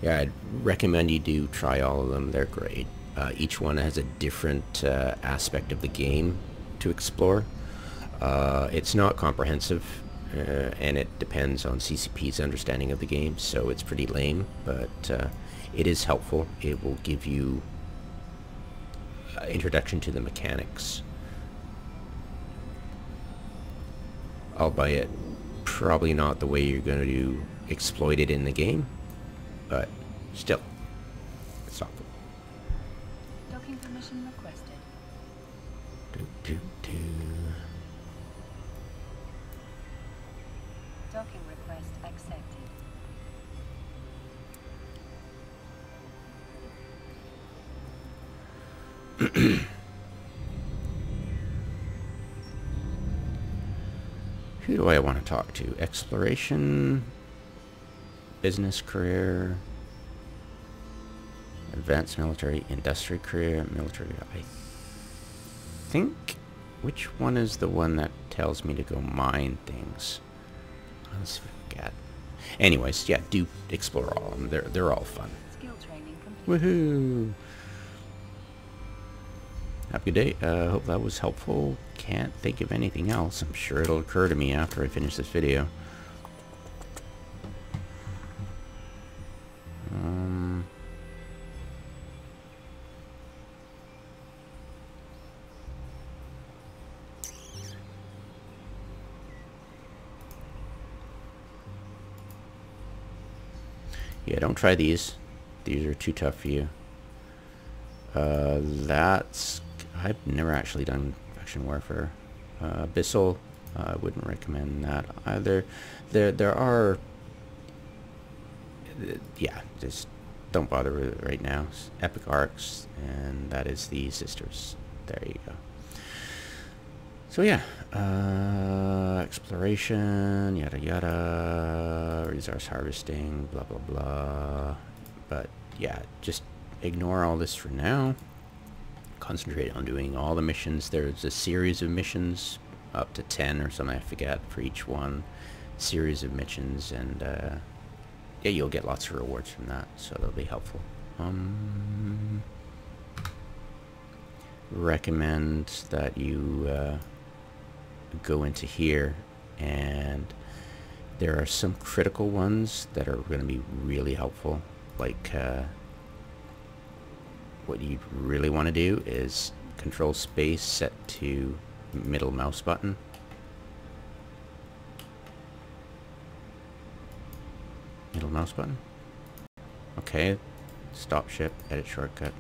Yeah, I'd recommend you do try all of them. They're great. Each one has a different aspect of the game to explore. It's not comprehensive, and it depends on CCP's understanding of the game, so it's pretty lame, but it is helpful. It will give you introduction to the mechanics. Albeit, probably not the way you're going to exploit it in the game, but still, it's helpful.
Docking permission requested. Docking request accepted.
Who do I want to talk to? Exploration, business career, advanced military, industry career, military. I think, which one is the one that tells me to go mine things? Let's forget. Anyways, yeah, do explore all of them. They're all fun.
Skill training complete.
Woohoo! Have a good day. Hope that was helpful. Can't think of anything else. I'm sure it'll occur to me after I finish this video. Yeah, don't try these. These are too tough for you. I've never actually done faction warfare. Abyssal, I wouldn't recommend that either. There are, yeah, just don't bother with it right now. Epic Arcs, and that is the Sisters. There you go. So yeah, exploration, yada yada, resource harvesting, blah blah blah. But yeah, just ignore all this for now. Concentrate on doing all the missions. There's a series of missions, up to 10 or something, I forget, for each one. Series of missions, and yeah, you'll get lots of rewards from that, so that'll be helpful. Recommend that you go into here, and there are some critical ones that are going to be really helpful. Like what you really want to do is control space set to middle mouse button. Middle mouse button. Okay, stop ship, edit shortcut.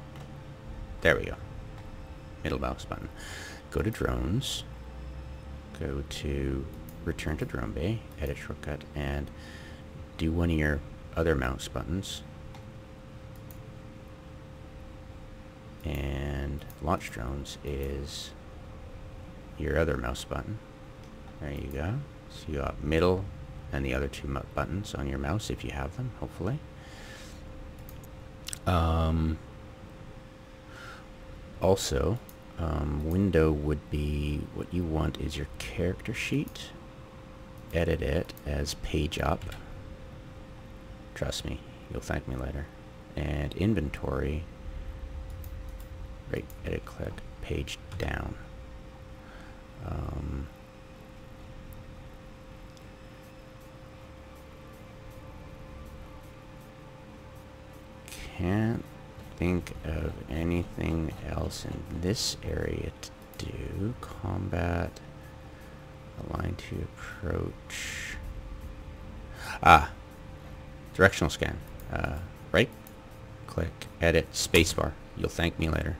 There we go. Middle mouse button. Go to drones. Go to return to drone bay, edit shortcut, and do one of your other mouse buttons. And launch drones is your other mouse button. There you go. So you got middle and the other two buttons on your mouse if you have them, hopefully. Also, window would be, what you want is your character sheet. Edit it as page up. Trust me, you'll thank me later. And inventory, right, edit click, page down. Can't think of anything else in this area to do. Combat, align to approach. Ah, directional scan. Right click, edit, spacebar. You'll thank me later.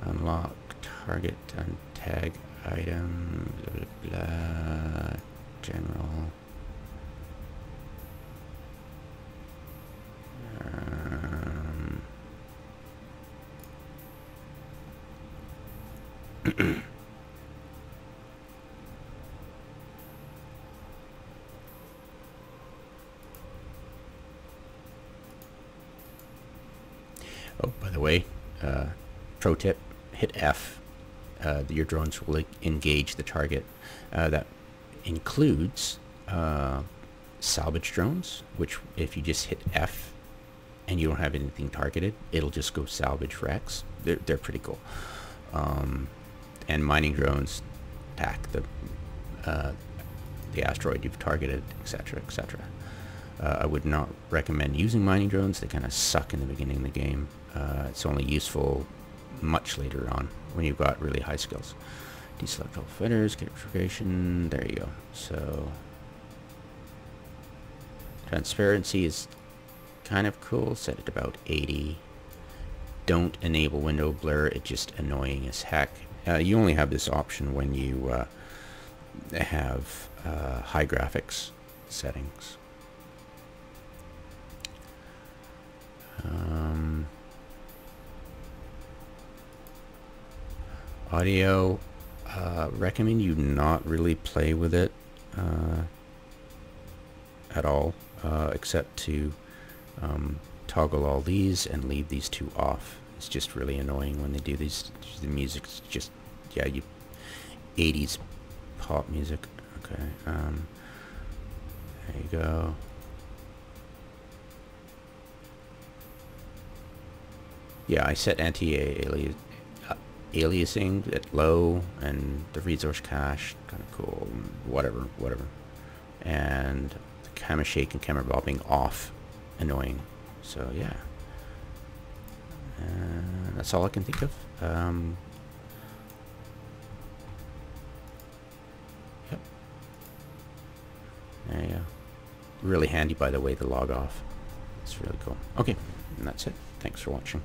Unlock target, untag item, blah, blah, blah, general. Oh, by the way, pro tip, hit F. Your drones will engage the target. That includes salvage drones, which if you just hit F and you don't have anything targeted, it'll just go salvage wrecks. They're pretty cool. And mining drones attack the asteroid you've targeted, etc., etc. I would not recommend using mining drones. They kind of suck in the beginning of the game. It's only useful much later on when you've got really high skills. Deselect all fighters, get retrogression. There you go. So transparency is kind of cool. Set it about 80. Don't enable window blur. It's just annoying as heck. You only have this option when you have high graphics settings. Audio, recommend you not really play with it at all, except to toggle all these and leave these two off. It's just really annoying when they do these. The music's just, yeah, 80s pop music. Okay, there you go. Yeah, I set anti-aliasing at low, and the resource cache, kind of cool, whatever. And the camera shake and camera bobbing off, annoying. So yeah, that's all I can think of. Yep. There you go. Really handy, by the way, to log off. It's really cool. Okay, and that's it. Thanks for watching.